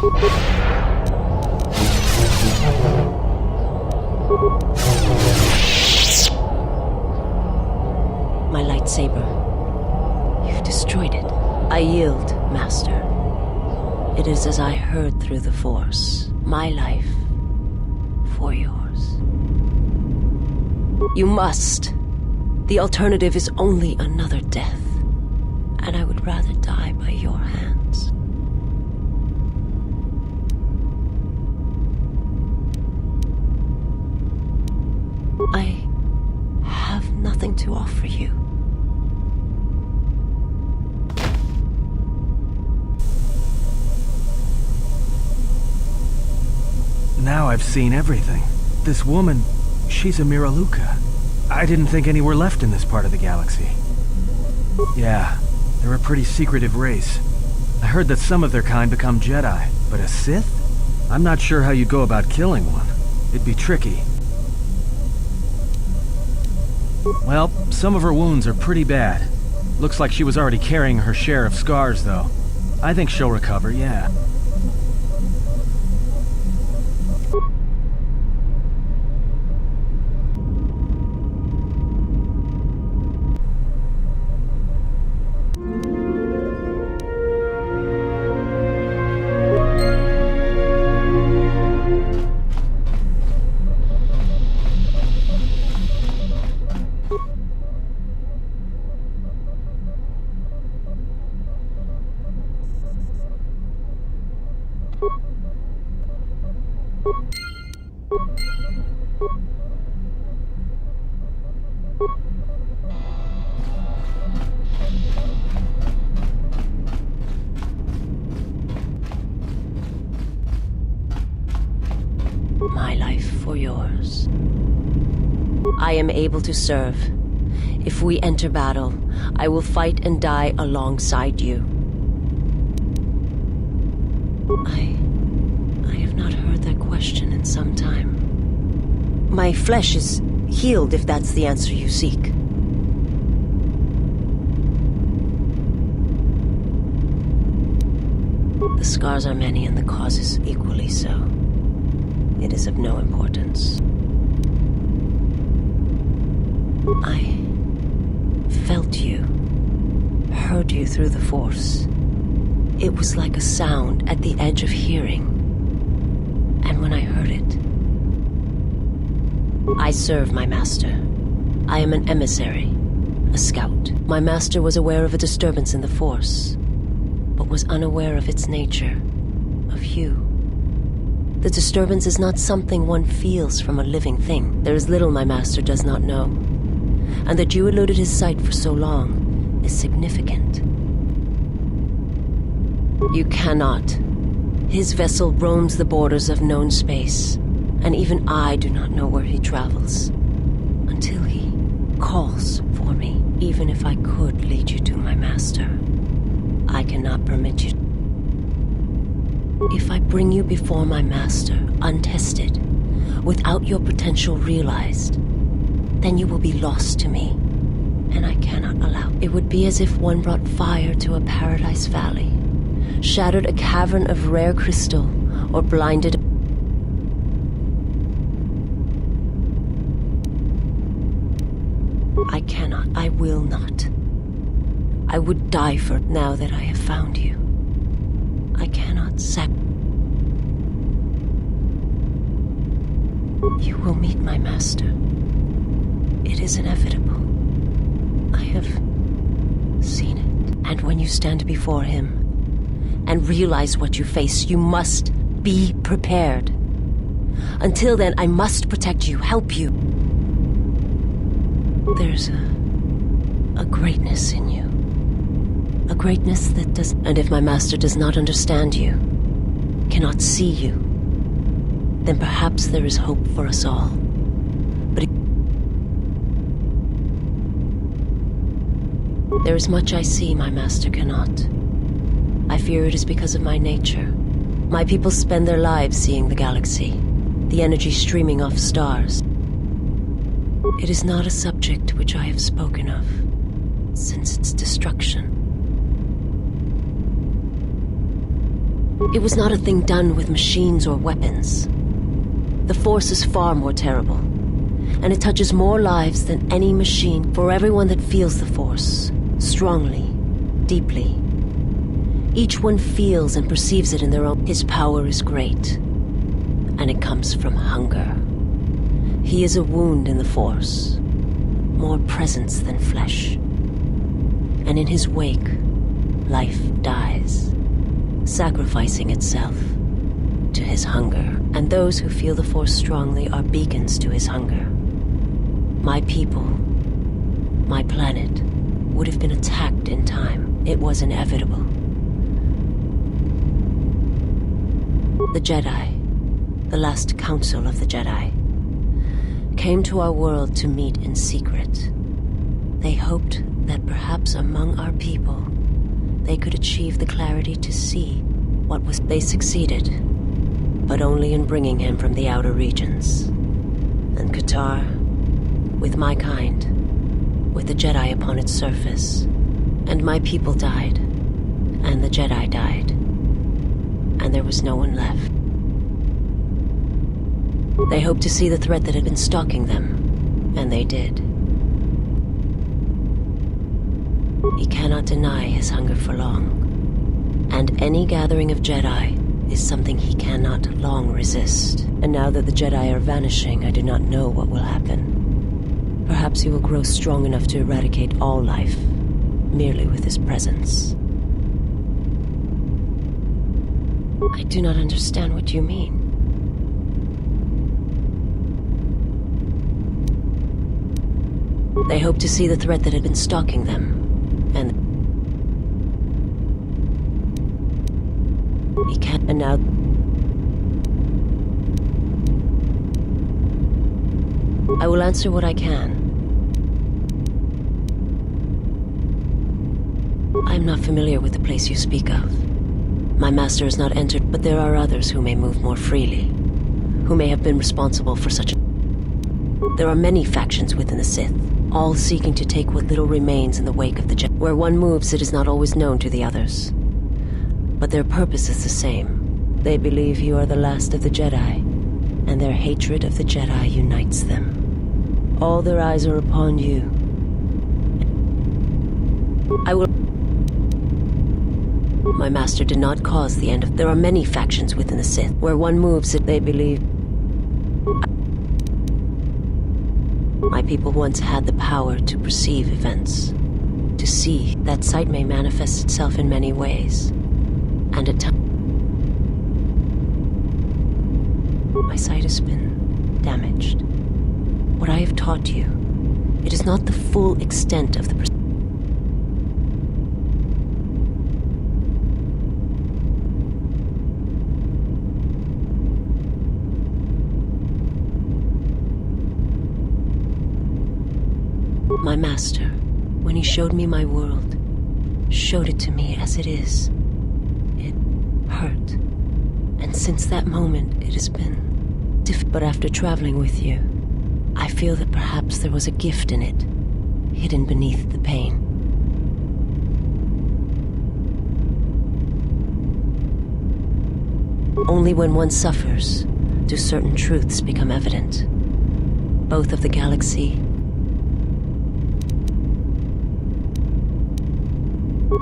lightsaber. You've destroyed it. I yield, Master. It is as I heard through the Force. My life for yours. You must. The alternative is only another death. And I would rather die by your hands. I have nothing to offer you. Now I've seen everything. This woman, she's a Miraluka. I didn't think any were left in this part of the galaxy. Yeah, they're a pretty secretive race. I heard that some of their kind become Jedi, but a Sith? I'm not sure how you'd go about killing one. It'd be tricky. Well, some of her wounds are pretty bad. Looks like she was already carrying her share of scars, though. I think she'll recover, yeah. My life for yours. I am able to serve. If we enter battle, I will fight and die alongside you. I have not heard that question in some time. My flesh is healed, if that's the answer you seek. The scars are many and the causes equally so. It is of no importance. I felt you, heard you through the Force. It was like a sound at the edge of hearing. And when I heard it, I serve my master. I am an emissary, a scout. My master was aware of a disturbance in the Force, but was unaware of its nature, of you. The disturbance is not something one feels from a living thing. There is little my master does not know. And that you eluded his sight for so long is significant. You cannot. His vessel roams the borders of known space, and even I do not know where he travels. Until he calls for me. Even if I could lead you to my master, I cannot permit you. If I bring you before my master, untested, without your potential realized, then you will be lost to me, and I cannot allow. It would be as if one brought fire to a paradise valley, shattered a cavern of rare crystal, or blinded. I cannot, I will not. I would die for now that I have found you. I cannot You will meet my master. It is inevitable. I have seen it. And when you stand before him and realize what you face, you must be prepared. Until then, I must protect you, help you. There's a greatness in you. A greatness that does... And if my master does not understand you, cannot see you, then perhaps there is hope for us all. But there is much I see my master cannot. I fear it is because of my nature. My people spend their lives seeing the galaxy, the energy streaming off stars. It is not a subject which I have spoken of since its destruction. It was not a thing done with machines or weapons. The Force is far more terrible, and it touches more lives than any machine. For everyone that feels the Force, strongly, deeply, each one feels and perceives it in their own. His power is great, and it comes from hunger. He is a wound in the Force, more presence than flesh. And in his wake, life dies, sacrificing itself to his hunger. And those who feel the Force strongly are beacons to his hunger. My people, my planet, would have been attacked in time. It was inevitable. The Jedi, the last council of the Jedi, came to our world to meet in secret. They hoped that perhaps among our people, they could achieve the clarity to see what was. They succeeded, but only in bringing him from the outer regions. And Qatar, with my kind, with the Jedi upon its surface, and my people died, and the Jedi died, and there was no one left. They hoped to see the threat that had been stalking them, and they did. He cannot deny his hunger for long, and any gathering of Jedi is something he cannot long resist. And now that the Jedi are vanishing, I do not know what will happen. Perhaps he will grow strong enough to eradicate all life, merely with his presence. I do not understand what you mean. They hoped to see the threat that had been stalking them, and he can't. And now I will answer what I can. I am not familiar with the place you speak of. My master has not entered, but there are others who may move more freely, who may have been responsible for such. There are many factions within the Sith, all seeking to take what little remains in the wake of the Jedi. Where one moves, it is not always known to the others. But their purpose is the same. They believe you are the last of the Jedi, and their hatred of the Jedi unites them. All their eyes are upon you. I will... My master did not cause the end of... There are many factions within the Sith. Where one moves, it they believe... My people once had the power to perceive events, to see. That sight may manifest itself in many ways, and at times my sight has been damaged. What I have taught you, it is not the full extent of the My master, when he showed me my world, showed it to me as it is. It hurt. And since that moment, it has been difficult. But after traveling with you, I feel that perhaps there was a gift in it, hidden beneath the pain. Only when one suffers do certain truths become evident, both of the galaxy.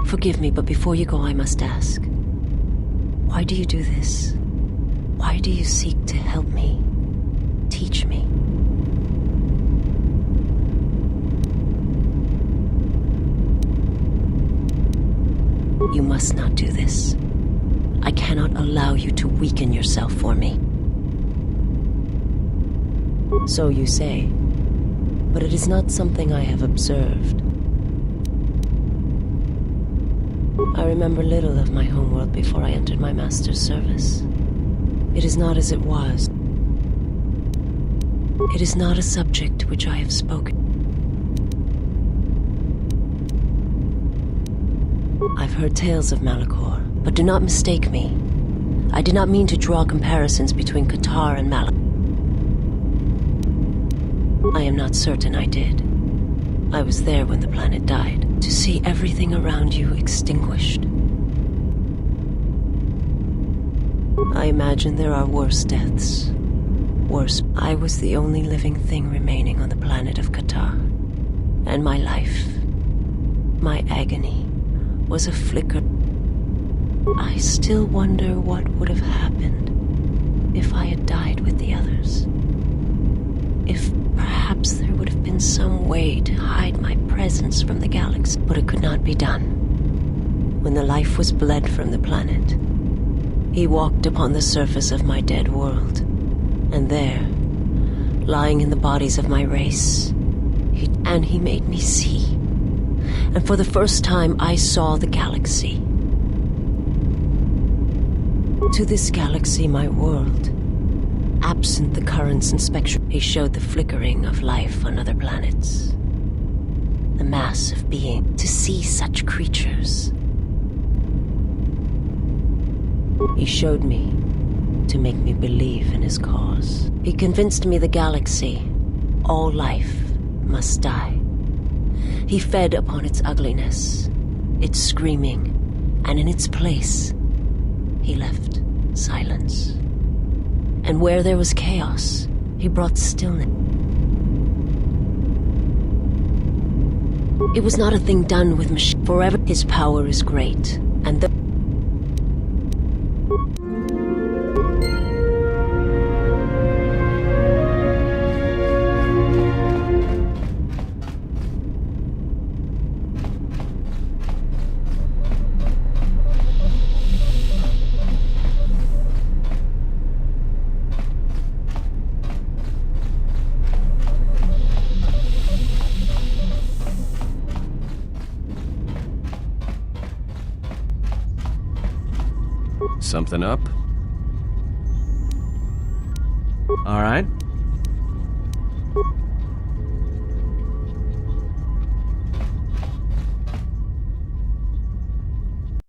Forgive me, but before you go, I must ask. Why do you do this? Why do you seek to help me? Teach me. You must not do this. I cannot allow you to weaken yourself for me. So you say, but it is not something I have observed. I remember little of my homeworld before I entered my master's service. It is not as it was. It is not a subject which I have spoken. I've heard tales of Malachor, but do not mistake me. I did not mean to draw comparisons between Qatar and Malachor. I am not certain I did. I was there when the planet died, to see everything around you extinguished. I imagine there are worse deaths. Worse. I was the only living thing remaining on the planet of Qatar. And my life, my agony, was a flicker. I still wonder what would have happened if I had died with the others. If perhaps there would have been some way to hide my presence from the galaxy, but it could not be done. When the life was bled from the planet, he walked upon the surface of my dead world, and there, lying in the bodies of my race, he made me see. And for the first time, I saw the galaxy. To this galaxy, my world, absent the currents and spectra, he showed the flickering of life on other planets. The mass of being, to see such creatures. He showed me to make me believe in his cause. He convinced me the galaxy, all life, must die. He fed upon its ugliness, its screaming, and in its place, he left silence. And where there was chaos, he brought stillness. It was not a thing done with machine. Forever his power is great, and the Something up? All right.